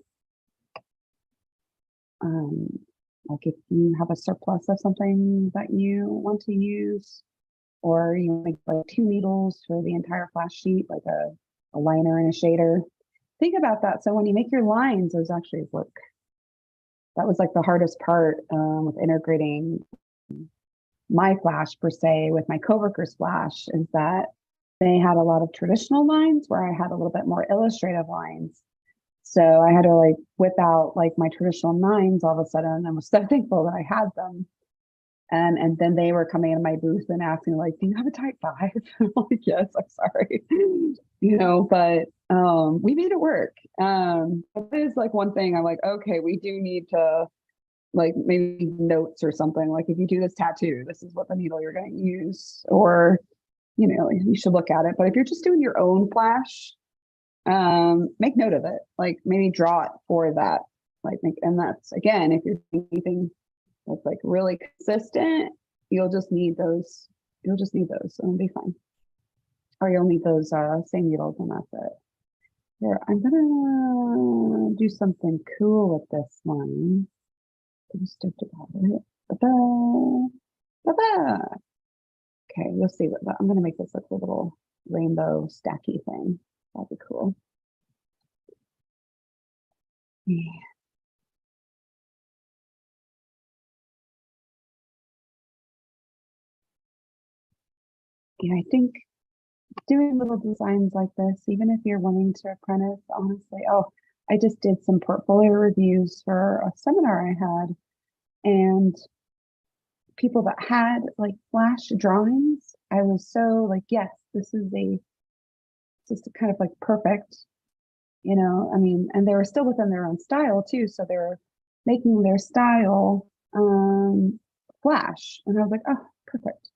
Like if you have a surplus of something that you want to use, or you make like 2 needles for the entire flash sheet, like a liner and a shader. Think about that. So when you make your lines, those actually work. That was like the hardest part with integrating my flash per se with my coworkers' flash, is that they had a lot of traditional lines where I had a little bit more illustrative lines. So I had to like whip out like my traditional nines all of a sudden, and was so thankful that I had them. And then they were coming into my booth and asking like, "Do you have a type 5?" I'm like, "Yes, I'm sorry." But we made it work. It is like one thing I'm like, okay, we do need to like maybe notes or something. Like if you do this tattoo, this is what the needle you're going to use, or you should look at it. But if you're just doing your own flash, make note of it. Like maybe draw it for that. And that's again, if you're doing anything that's like really consistent, you'll just need those. You'll just need those, and it'll be fine. Or you'll need those same needles, and that's it. Here, I'm gonna do something cool with this one. I'm stoked about it. Ba-da, ba-da. Okay, you'll see what I'm gonna make this like a little rainbow stacky thing. That'd be cool. Yeah. I think doing little designs like this, even if you're wanting to apprentice, honestly, I just did some portfolio reviews for a seminar I had, and people that had like flash drawings, I was so like, yes, this is just kind of like perfect, and they were still within their own style too. So they were making their style flash. And I was like, oh, perfect.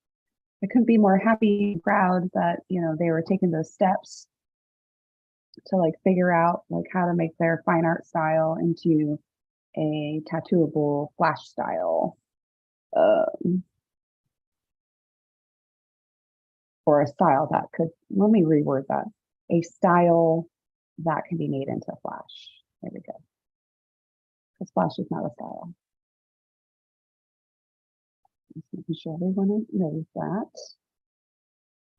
I couldn't be more happy and proud that, they were taking those steps to like figure out like how to make their fine art style into a tattooable flash style. Or a style that could, let me reword that, a style that can be made into flash. There we go. Because flash is not a style. Just making sure everyone knows that.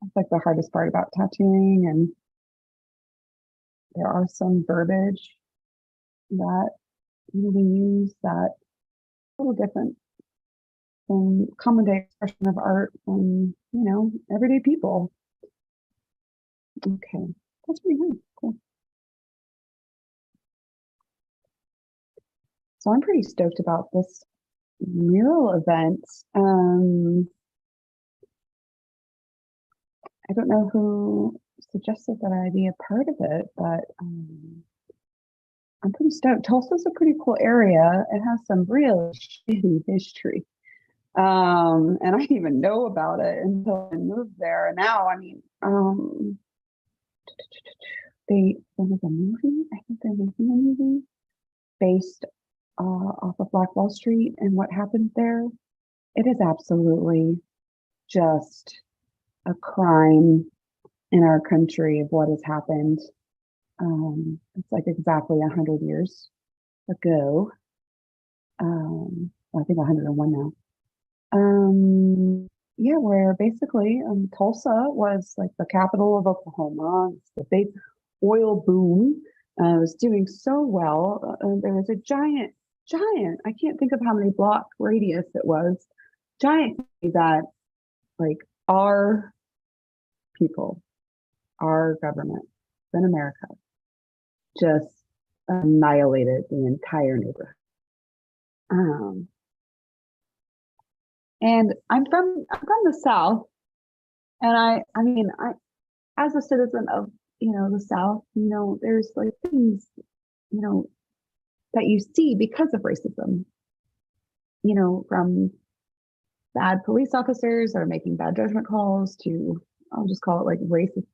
That's like the hardest part about tattooing. And there are some verbiage that we use that a little different than common day expression of art from, everyday people. Okay, that's pretty good. Cool. So I'm pretty stoked about this mural event. I don't know who suggested that I be a part of it, but I'm pretty stoked. Tulsa's a pretty cool area. It has some real shitty history. And I didn't even know about it until I moved there. And now, there was a movie, I think they're making a movie based off of Black Wall Street and what happened there. It is absolutely just a crime in our country of what has happened. It's like exactly 100 years ago. I think 101 now. Yeah, where basically Tulsa was like the capital of Oklahoma. It's the big oil boom. Was doing so well. There was a giant, I can't think of how many block radius it was, giant that like our people, our government in America just annihilated the entire neighborhood. And I'm from the South, and I as a citizen of the South, there's like things that you see because of racism, from bad police officers that are making bad judgment calls to, I'll just call it like racist.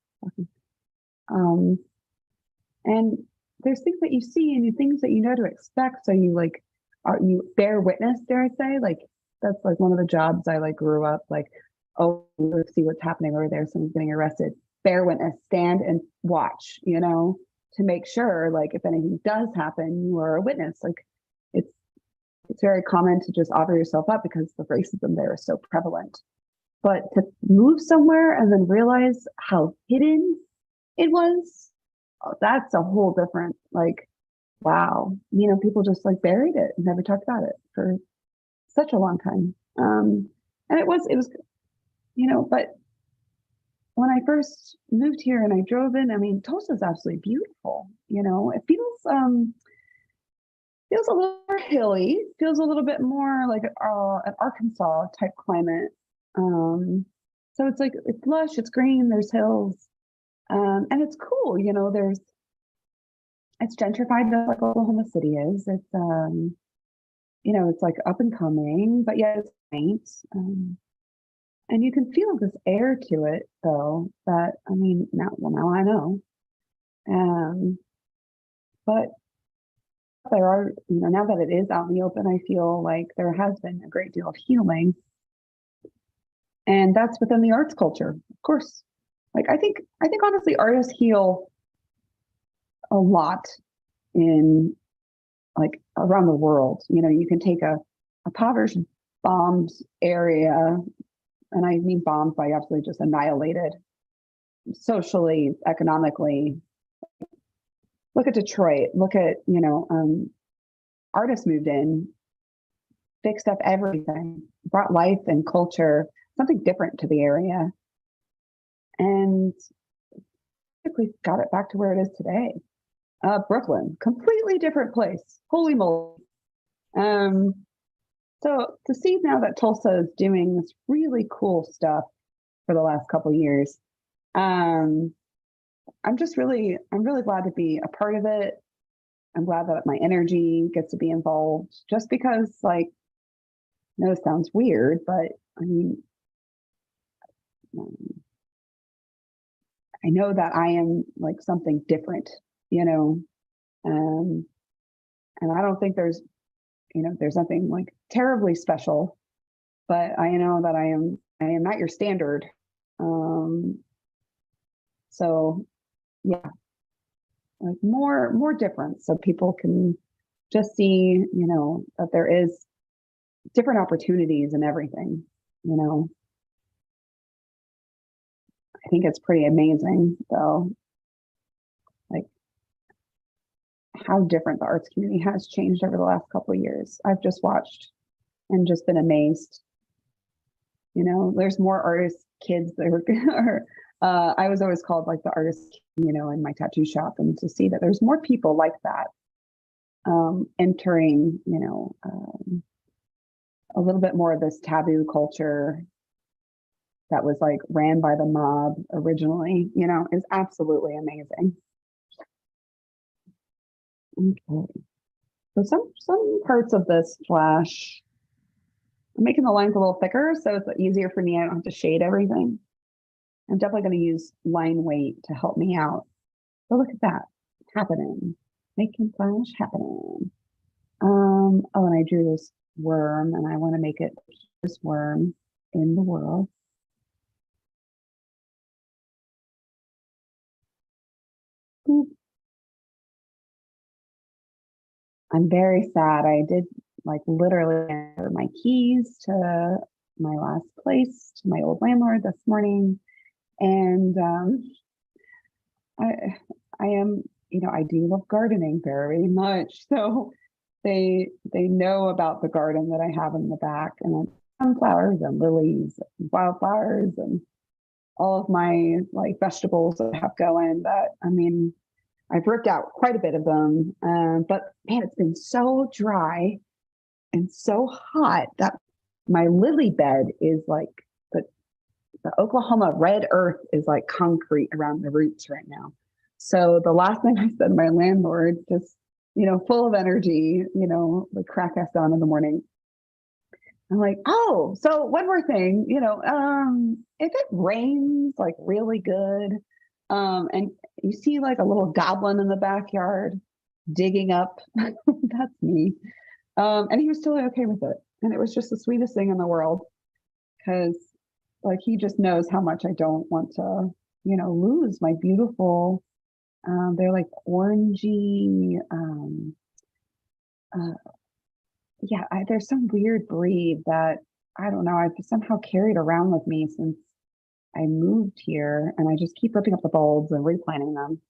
Um, and there's things that you see and things that you know to expect. So you bear witness, dare I say, like that's like one of the jobs I like grew up like, oh, let's see what's happening over there. Someone's getting arrested. Bear witness, stand and watch, to make sure like if anything does happen, you are a witness. Like it's very common to just offer yourself up because the racism there is so prevalent. But to move somewhere and then realize how hidden it was, that's a whole different, like, wow. People just like buried it and never talked about it for such a long time. And it was, but when I first moved here and I drove in, Tulsa is absolutely beautiful. It feels a little more hilly, feels a little bit more like an Arkansas type climate. So it's like it's lush, it's green, there's hills, and it's cool. It's gentrified just like Oklahoma City is. It's it's like up and coming, but yet it's quaint. And you can feel this air to it, though. That now I know. But there are, now that it is out in the open, I feel like there has been a great deal of healing. And that's within the arts culture, of course. Like I think honestly, artists heal a lot in like around the world. You can take a impoverished bombed area, and I mean bombed by absolutely just annihilated socially, economically. Look at Detroit. Look at, artists moved in, fixed up everything, brought life and culture, something different to the area, and basically got it back to where it is today. Brooklyn, completely different place. Holy moly. So to see now that Tulsa is doing this really cool stuff for the last couple of years, I'm really glad to be a part of it. I'm glad that my energy gets to be involved just because like, I know it sounds weird, but I know that I am like something different, and I don't think there's nothing like terribly special, but I know that I am not your standard. So yeah, like more difference so people can just see, that there is different opportunities and everything, think it's pretty amazing, though, like how different the arts community has changed over the last couple of years. I've just watched and just been amazed. You know, there's more artist kids that are, I was always called like the artist, you know, in my tattoo shop, and to see that there's more people like that entering, you know, a little bit more of this taboo culture that was like ran by the mob originally, you know, is absolutely amazing. Okay. So some parts of this flash, I'm making the lines a little thicker so it's easier for me. I don't have to shade everything. I'm definitely going to use line weight to help me out. So look at that happening, making flash happening. Oh, and I drew this worm, and I want to make it this worm in the world. Boop. I'm very sad. I did like literally enter my keys to my last place, to my old landlord this morning. And I am, you know, I do love gardening very much. So they know about the garden that I have in the back, and sunflowers and lilies and wildflowers and all of my like vegetables that I have going. That, I mean, I've ripped out quite a bit of them, but man, it's been so dry and so hot that my lily bed is like the Oklahoma red earth is like concrete around the roots right now. So the last thing I said to my landlord, just, you know, full of energy, you know, like crack us down in the morning. I'm like, oh, so one more thing, you know, if it rains like really good, and you see like a little goblin in the backyard digging up, that's me. And he was totally okay with it. And it was just the sweetest thing in the world, because like he just knows how much I don't want to, you know, lose my beautiful, they're like orangey, uh, yeah, there's some weird breed that I don't know, I've somehow carried around with me since I moved here, and I just keep ripping up the bulbs and replanting them.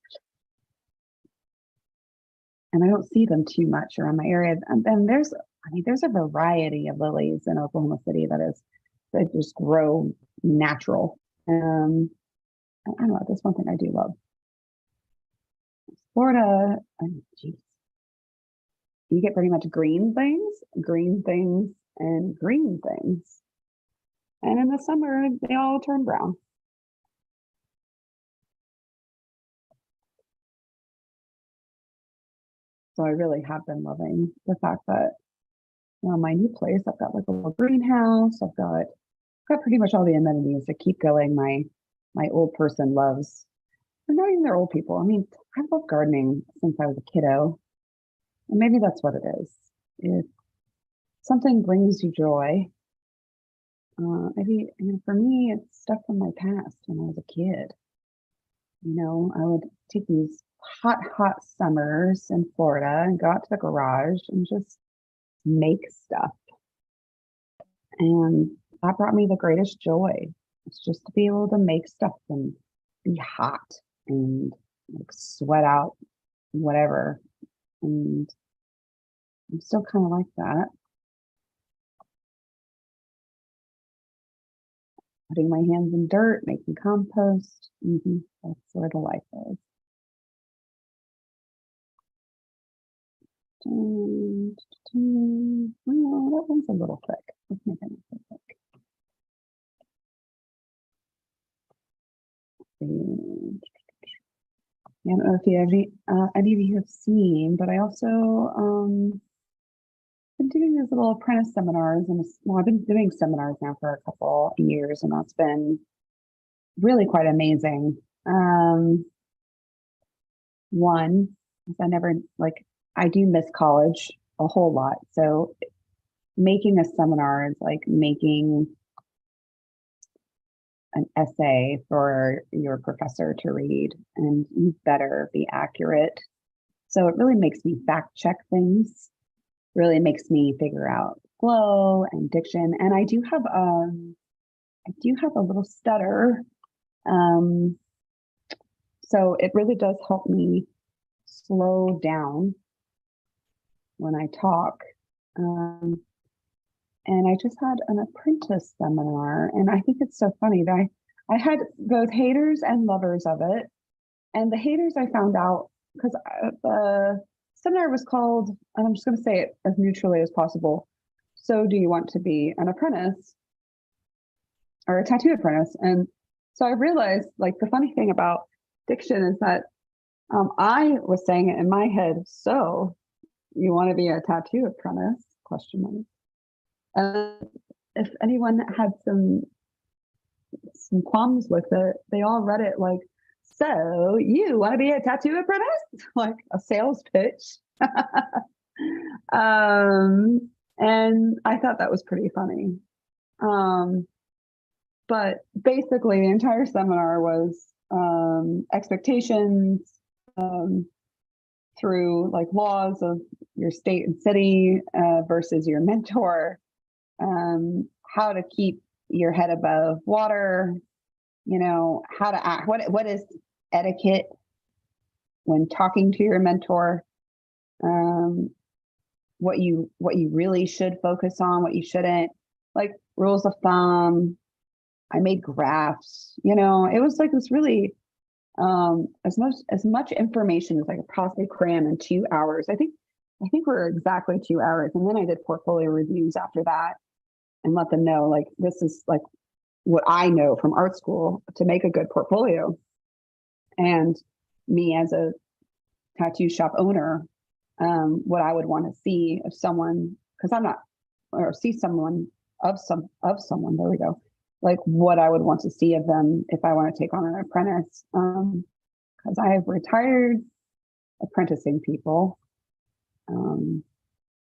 And I don't see them too much around my area. And there's, I mean, there's a variety of lilies in Oklahoma City that just grow natural. I don't know, that's one thing I do love. Florida, geez, you get pretty much green things, and green things. And in the summer, they all turn brown. So I really have been loving the fact that, you know, my new place, I've got like a little greenhouse. I've got pretty much all the amenities to keep going. My old person loves, or not even they're old people. I mean, I've loved gardening since I was a kiddo. And maybe that's what it is. If something brings you joy, maybe, I mean, for me, it's stuff from my past when I was a kid. You know, I would take these hot summers in Florida and go out to the garage and just make stuff. And that brought me the greatest joy. It's just to be able to make stuff and be hot and like sweat out whatever. And I'm still kind of like that. Putting my hands in dirt, making compost. That's where the life is. Oh, that one's a little thick. Let's make it nice and thick. I don't know if any of you have seen, but I also been doing these little apprentice seminars, and well, I've been doing seminars now for a couple of years, and that's been really quite amazing. One, I never like I do miss college a whole lot, so making a seminar is like making an essay for your professor to read, and you better be accurate. So it really makes me fact check things, really makes me figure out flow and diction. And I do have a little stutter. Um, so it really does help me slow down when I talk. Um, and I just had an apprentice seminar, and I think it's so funny that I had both haters and lovers of it. And the haters I found out because the seminar was called, and I'm just going to say it as neutrally as possible. So, do you want to be an apprentice or a tattoo apprentice? And so I realized, like, the funny thing about diction is that I was saying it in my head. So, you want to be a tattoo apprentice? Question mark. And if anyone had some qualms with it, they all read it like, so you want to be a tattoo apprentice? Like a sales pitch. And I thought that was pretty funny. But basically the entire seminar was expectations through like laws of your state and city versus your mentor, how to keep your head above water, how to act, what is etiquette when talking to your mentor, what you really should focus on, what you shouldn't, like rules of thumb. I made graphs, it was like this really as much information as I could possibly cram in 2 hours. I think we're exactly 2 hours. And then I did portfolio reviews after that and let them know, like, this is like what I know from art school to make a good portfolio. And me as a tattoo shop owner, what I would want to see of someone, because I'm not, or see someone of someone, there we go, like what I would want to see of them if I want to take on an apprentice. Because I have retired apprenticing people.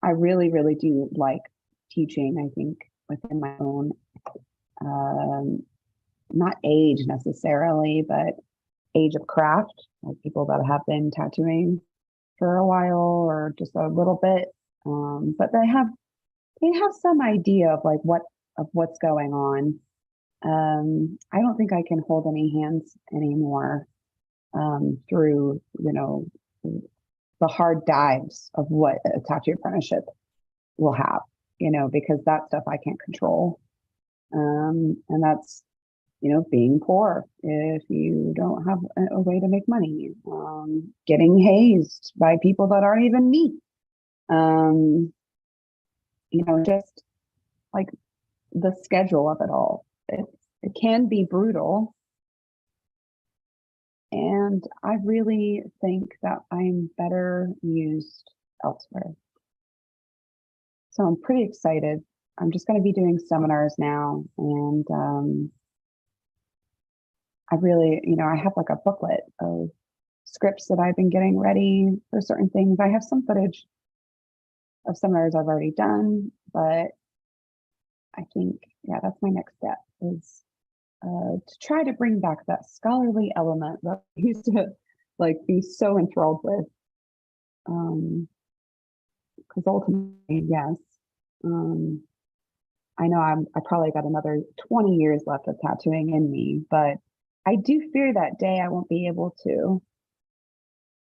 I really, really do like teaching, I think, within my own, not age necessarily, but age of craft, like people that have been tattooing for a while or just a little bit. But they have some idea of like what's going on. I don't think I can hold any hands anymore through, the hard dives of what a tattoo apprenticeship will have, because that stuff I can't control. And that's, being poor if you don't have a way to make money, getting hazed by people that aren't even me. Just like the schedule of it all. It can be brutal. And I really think that I'm better used elsewhere. So I'm pretty excited. I'm just going to be doing seminars now. And I really, I have like a booklet of scripts that I've been getting ready for certain things. I have some footage of seminars I've already done, but I think, yeah, that's my next step is to try to bring back that scholarly element that I used to like be so enthralled with. Because ultimately, yes, I know I probably got another 20 years left of tattooing in me, but I do fear that day I won't be able to.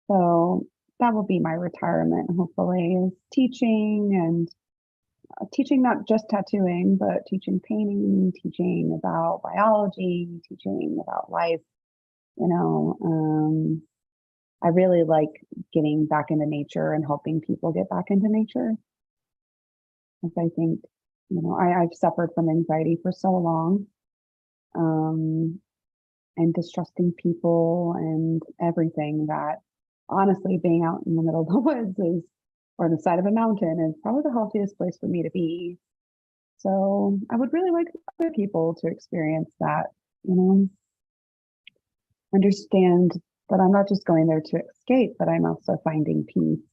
So that will be my retirement, hopefully, is teaching and teaching not just tattooing, but teaching painting, teaching about biology, teaching about life. I really like getting back into nature and helping people get back into nature. Because I think, I've suffered from anxiety for so long, and distrusting people and everything, that honestly being out in the middle of the woods or the side of a mountain is probably the healthiest place for me to be. So I would really like other people to experience that, understand that I'm not just going there to escape, but I'm also finding peace.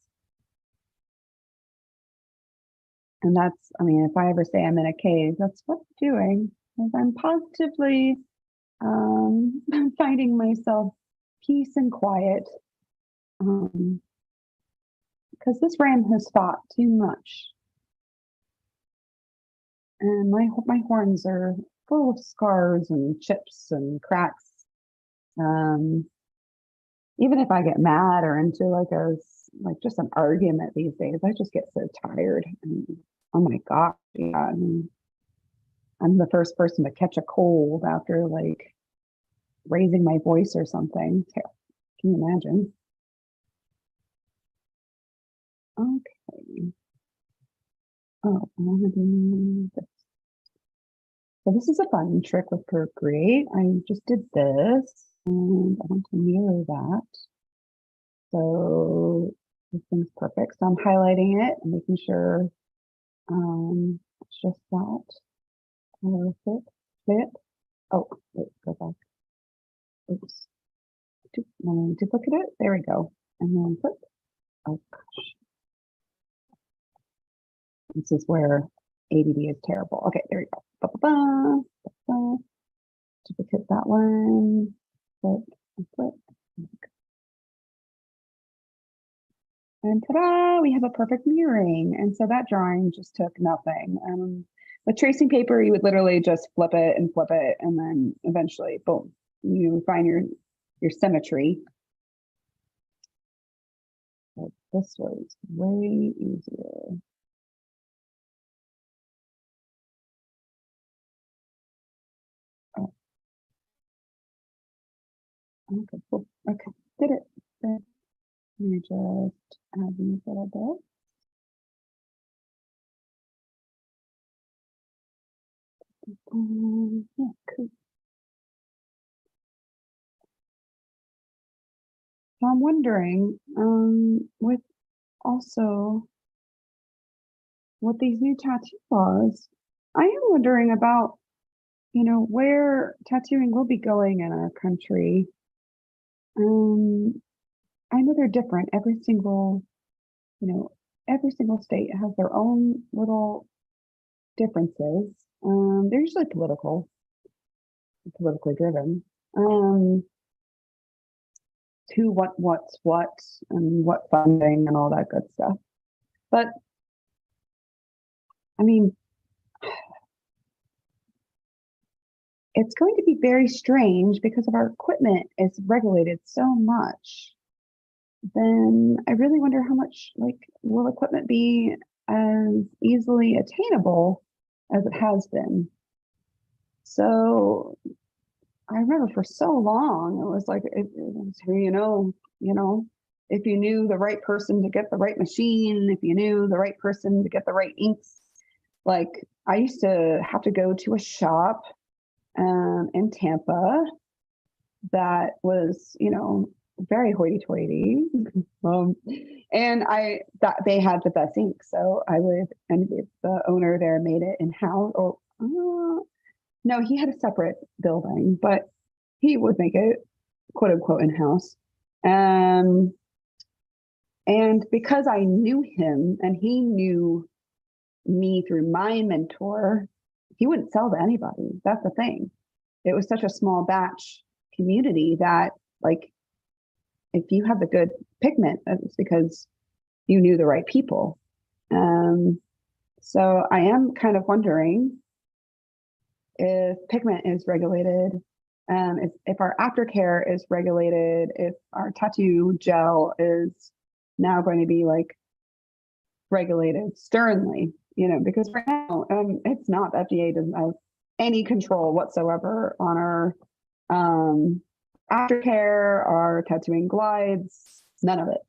And that's, if I ever say I'm in a cave, that's what I'm doing. I'm positively finding myself peace and quiet. Because this ram has fought too much. And my horns are full of scars and chips and cracks. Even if I get mad or into like just an argument these days, I just get so tired. And, oh my gosh, yeah. I mean, I'm the first person to catch a cold after like raising my voice or something. Can you imagine? Okay. Oh, I want to do this. So this is a fun trick with Procreate. I just did this and I want to mirror that. So this thing's perfect. So I'm highlighting it and making sure it's just that. Fit. Oh, wait, go back. Oops. Duplicate it. There we go. And then flip. Oh gosh. This is where ADD is terrible. Okay, there we go. Ba, ba, ba, ba, ba. Duplicate that one. Flip and flip. And ta-da, we have a perfect mirroring. And so that drawing just took nothing. With tracing paper, you would literally just flip it, and then eventually, boom, you find your symmetry. But this was way easier. Oh. Okay, cool. Okay, did it. Let me just add these little bits. Yeah, cool. So I'm wondering, with also with these new tattoo laws, I am wondering about, where tattooing will be going in our country. I know they're different. Every single state has their own little differences. They're usually politically driven. To what's what, and what funding and all that good stuff. But I mean, it's going to be very strange because of our equipment is regulated so much. Then I really wonder how much will equipment be as easily attainable as it has been. So I remember for so long, it was like, if you knew the right person to get the right machine, if you knew the right person to get the right inks, like I used to have to go to a shop in Tampa that was, very hoity-toity. And I thought they had the best ink. So and the owner there made it in-house. No, he had a separate building, but he would make it quote unquote in-house. And because I knew him and he knew me through my mentor, he wouldn't sell to anybody. That's the thing. It was such a small batch community that if you have the good pigment, it's because you knew the right people. So I am kind of wondering if pigment is regulated, if our aftercare is regulated, if our tattoo gel is now going to be regulated sternly, because right now it's not. The FDA doesn't have any control whatsoever on our aftercare, our tattooing glides, none of it.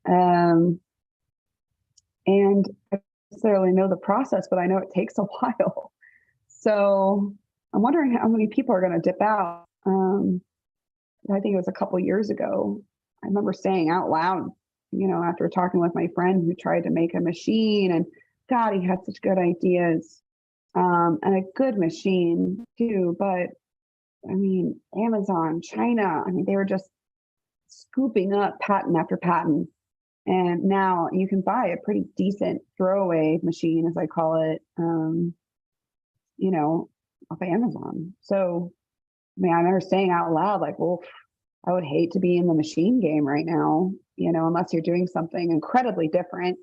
And I don't necessarily know the process, but I know it takes a while. So I'm wondering how many people are going to dip out. I think it was a couple years ago. I remember saying out loud, after talking with my friend who tried to make a machine, and God, he had such good ideas, and a good machine too. But I mean, Amazon, China, they were just scooping up patent after patent. And now you can buy a pretty decent throwaway machine, as I call it, off of Amazon. So, I remember saying out loud, well, I would hate to be in the machine game right now, unless you're doing something incredibly different.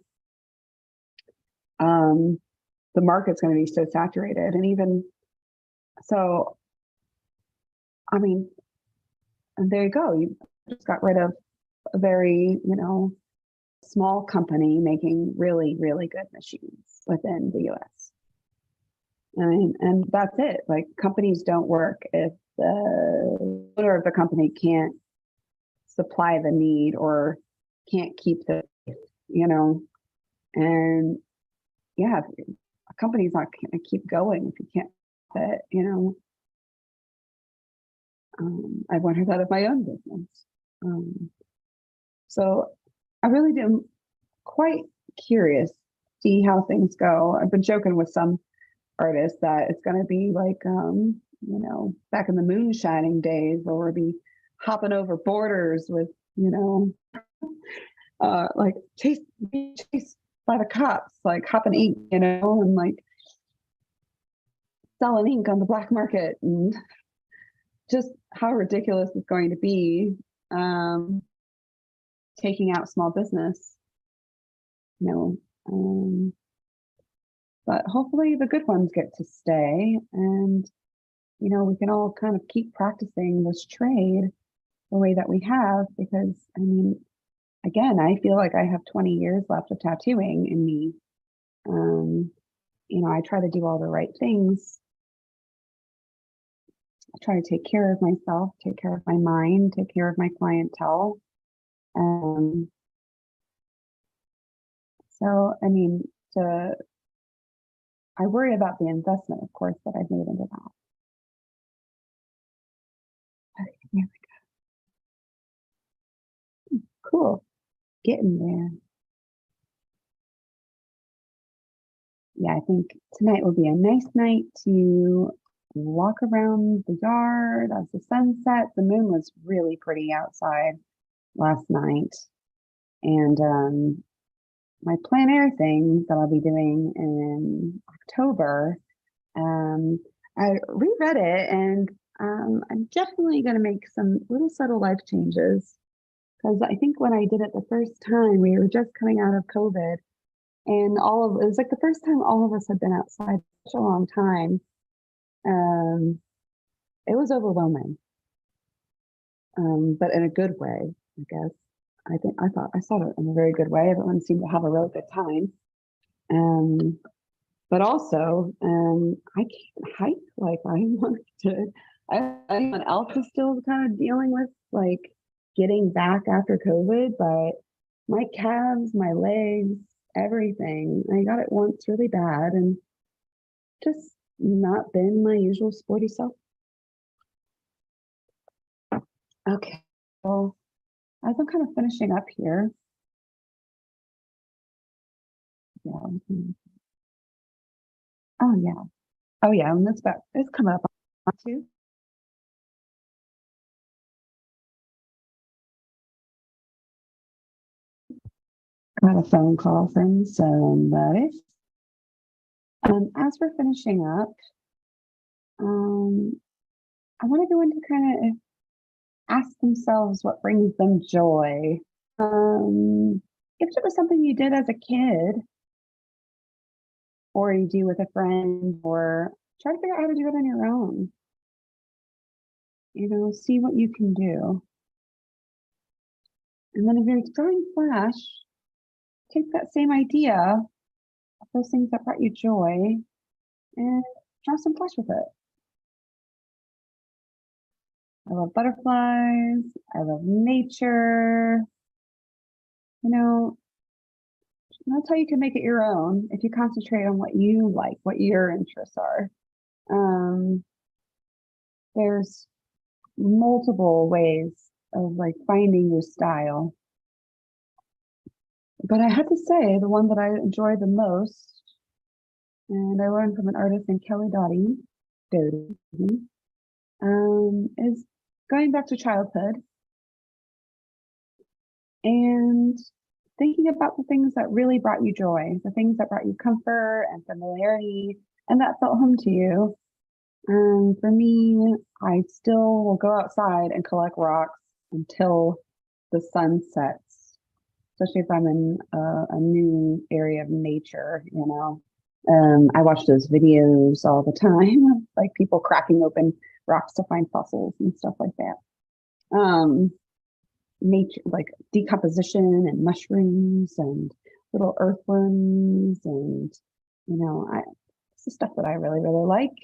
The market's going to be so saturated. And even so, And there you go. You just got rid of a very, small company making really, really good machines within the US. I mean, and that's it. Like, companies don't work if the owner of the company can't supply the need or can't keep the, you know, and yeah, a company's not going to keep going if you can't fit. I've wondered that of my own business. Um, so I really am quite curious to see how things go. I've been joking with some artists that it's going to be like, back in the moonshining days where we'll be hopping over borders with, like being chased by the cops, like hopping ink, and like selling ink on the black market, and just how ridiculous it's going to be, taking out small business, you know. But hopefully the good ones get to stay, and we can all kind of keep practicing this trade the way that we have, because I mean, again, I feel like I have 20 years left of tattooing in me. I try to do all the right things. I try to take care of myself, take care of my mind, take care of my clientele. So, I mean, I worry about the investment, of course, that I've made into that. Okay, there we go. Cool. Getting there. Yeah, I think tonight will be a nice night to walk around the yard as the sun sets. The moon was really pretty outside last night. And my plein air thing that I'll be doing in October, I reread it, and I'm definitely going to make some little subtle life changes, because I think when I did it the first time, we were just coming out of COVID, and it was like the first time all of us had been outside for such a long time. It was overwhelming, but in a good way, I guess. I saw it in a very good way. Everyone seemed to have a really good time. But also, I can't hike like I wanted to. Anyone else is still kind of dealing with like getting back after COVID, but my calves, my legs, everything. I got it once really bad, and just not been my usual sporty self. Okay, well, as I'm kind of finishing up here, yeah. Oh yeah, oh yeah, and it's coming up on too. Got a phone call from somebody. As we're finishing up, I want to go into kind of ask themselves what brings them joy. If it was something you did as a kid, or you do with a friend, or try to figure out how to do it on your own. See what you can do. And then if you're drawing flash, take that same idea of those things that brought you joy and draw some flash with it. I love butterflies. I love nature. That's how you can make it your own if you concentrate on what you like, what your interests are. There's multiple ways of like finding your style. But I have to say, the one that I enjoy the most, and I learned from an artist named Kelly Doty, is going back to childhood and thinking about the things that really brought you joy, the things that brought you comfort and familiarity, and that felt home to you. For me, I still will go outside and collect rocks until the sun sets, especially if I'm in a new area of nature. I watch those videos all the time, like people cracking open rocks to find fossils and stuff like that. um, nature, like decomposition and mushrooms and little earthworms, and it's the stuff that I really, really like.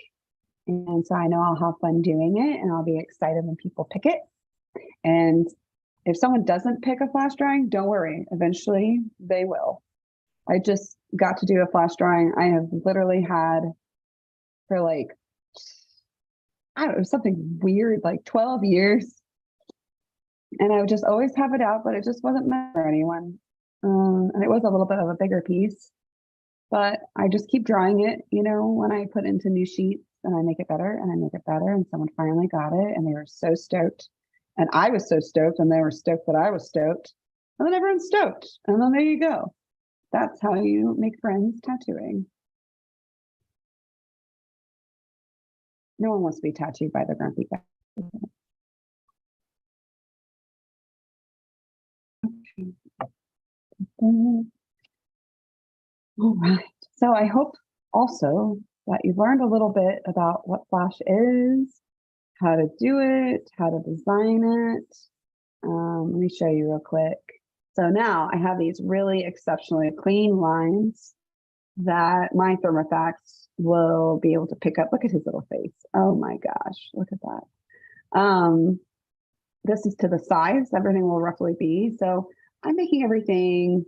And so I know I'll have fun doing it, and I'll be excited when people pick it. And if someone doesn't pick a flash drawing, don't worry. Eventually they will. I just got to do a flash drawing. I have literally had for like, I don't know, something weird, like 12 years. And I would just always have it out, but it just wasn't meant for anyone. And it was a little bit of a bigger piece, but I just keep drawing it, when I put into new sheets, and I make it better and I make it better. And someone finally got it and they were so stoked. And I was so stoked, and they were stoked that I was stoked. And then everyone's stoked. And then there you go. That's how you make friends tattooing. No one wants to be tattooed by the grumpy guy. Okay. All right. So I hope also that you've learned a little bit about what Flash is, how to do it, how to design it. Let me show you real quick. So now I have these really exceptionally clean lines that my Thermofax will be able to pick up. Look at his little face. Oh my gosh, look at that. This is to the size, everything will roughly be. So I'm making everything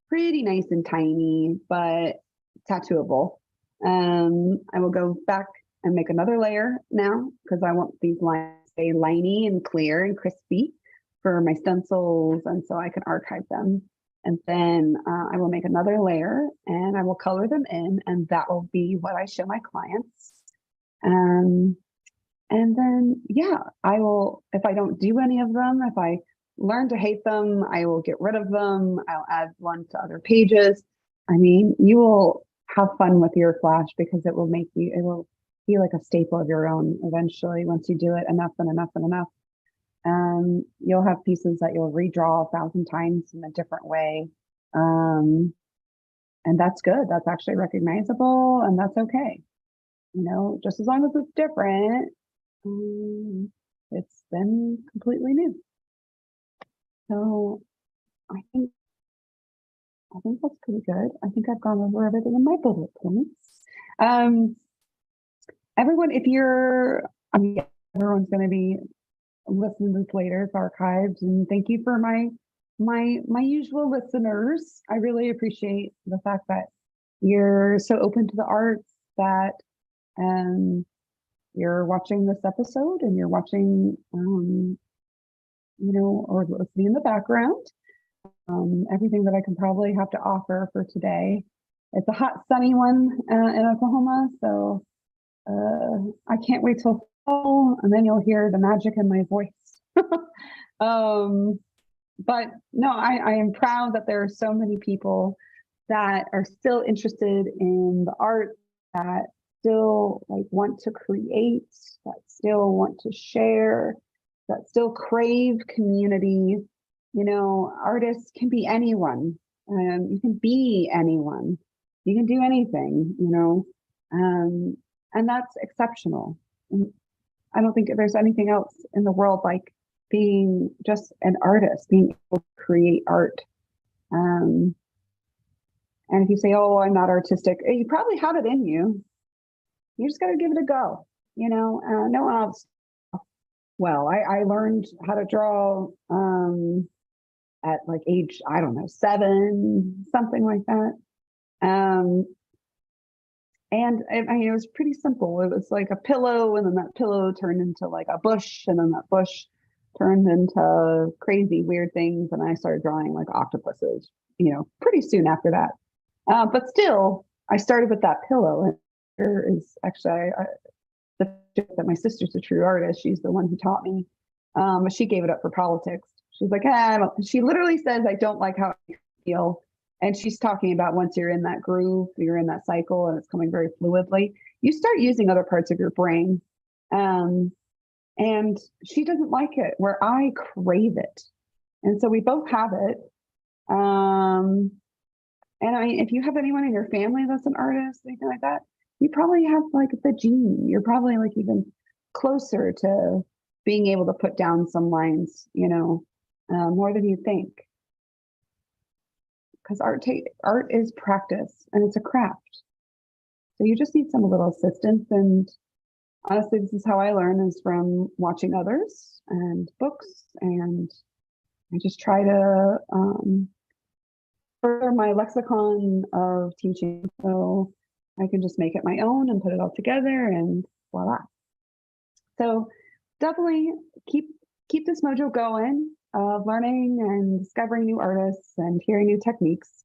pretty nice and tiny, but tattooable. I will go back and make another layer now, because I want these lines to stay liney and clear and crispy for my stencils, and so I can archive them. And then I will make another layer and I will color them in, and that will be what I show my clients. And then, yeah, I will, if I don't do any of them, if I learn to hate them, I will get rid of them. I'll add one to other pages. I mean, you will have fun with your Flash, because it will be like a staple of your own eventually, once you do it enough and enough and enough. You'll have pieces that you'll redraw 1,000 times in a different way. And that's good. That's actually recognizable, and that's okay. Just as long as it's different, it's then completely new. So I think that's pretty good. I think I've gone over everything in my bullet points. Everyone, everyone's going to be listening to this later. It's archived, and thank you for my usual listeners. I really appreciate the fact that you're so open to the arts, that you're watching this episode, and you're watching, or listening in the background. Everything that I can probably have to offer for today. It's a hot, sunny one in Oklahoma, so I can't wait till fall, and then you'll hear the magic in my voice. But no, I am proud that there are so many people that are still interested in the art, that still want to create, that still want to share, that still crave community. Artists can be anyone. You can be anyone. You can do anything, and that's exceptional. And I don't think there's anything else in the world like being just an artist, being able to create art. And if you say, "Oh, I'm not artistic," you probably have it in you. You just got to give it a go. No one else. Well, I learned how to draw at age, I don't know, 7, something like that. And it was pretty simple. It was like a pillow, and then that pillow turned into like a bush, and then that bush turned into crazy weird things. And I started drawing like octopuses, pretty soon after that. But still, I started with that pillow. And there is actually that my sister's a true artist. She's the one who taught me. But she gave it up for politics. She's like, she literally says, "I don't like how I feel." And she's talking about once you're in that groove, you're in that cycle, and it's coming very fluidly, you start using other parts of your brain. And she doesn't like it, where I crave it. And so we both have it. And if you have anyone in your family that's an artist, anything like that, you probably have the gene. You're probably even closer to being able to put down some lines, more than you think. Because art is practice and it's a craft. So you just need some little assistance. And honestly, this is how I learn, is from watching others and books. And I just try to further my lexicon of teaching, so I can just make it my own and put it all together, and voila. So definitely keep this mojo going of learning and discovering new artists and hearing new techniques.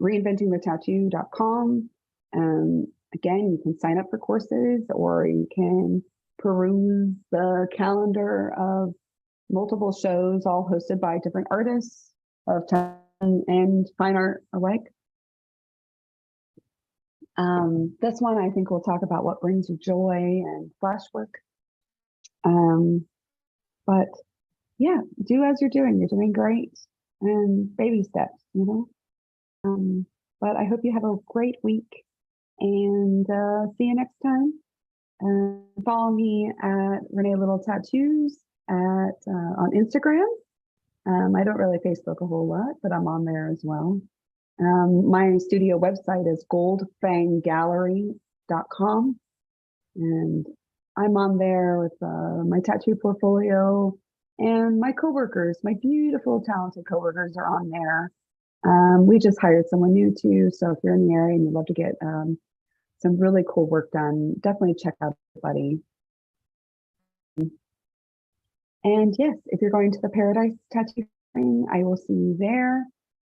Reinventingthetattoo.com. Again, you can sign up for courses, or you can peruse the calendar of multiple shows, all hosted by different artists of tattoo and fine art alike. This one, I think we'll talk about what brings you joy and flash work. But yeah, do as you're doing. You're doing great, and baby steps, But I hope you have a great week, and see you next time. Follow me at Renee Little Tattoos on Instagram. I don't really Facebook a whole lot, but I'm on there as well. My studio website is goldfanggallery.com, and I'm on there with my tattoo portfolio, and my coworkers, my beautiful, talented coworkers, are on there. We just hired someone new too, so if you're in the area and you'd love to get some really cool work done, definitely check out everybody. And yes, if you're going to the Paradise Tattoo Ring, I will see you there.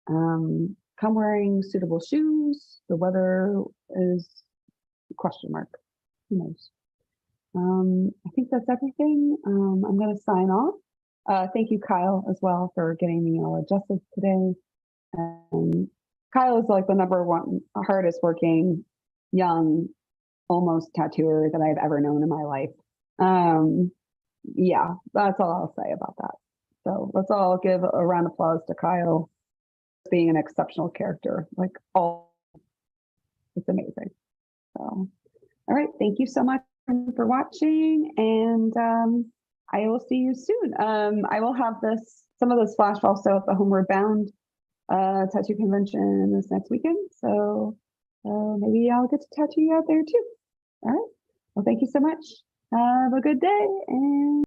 Come wearing suitable shoes. The weather is question mark. Who knows? I think that's everything. I'm going to sign off. Thank you, Kyle, as well, for getting me all adjusted today. Kyle is like the #1 hardest working young, almost tattooer that I've ever known in my life. Yeah, that's all I'll say about that. So let's all give a round of applause to Kyle being an exceptional character. It's amazing. So, all right, thank you so much for watching, and I will see you soon. I will have some of this flash also at the Homeward Bound tattoo convention this next weekend. So maybe I'll get to tattoo you out there too. All right. Well, thank you so much. Have a good day, and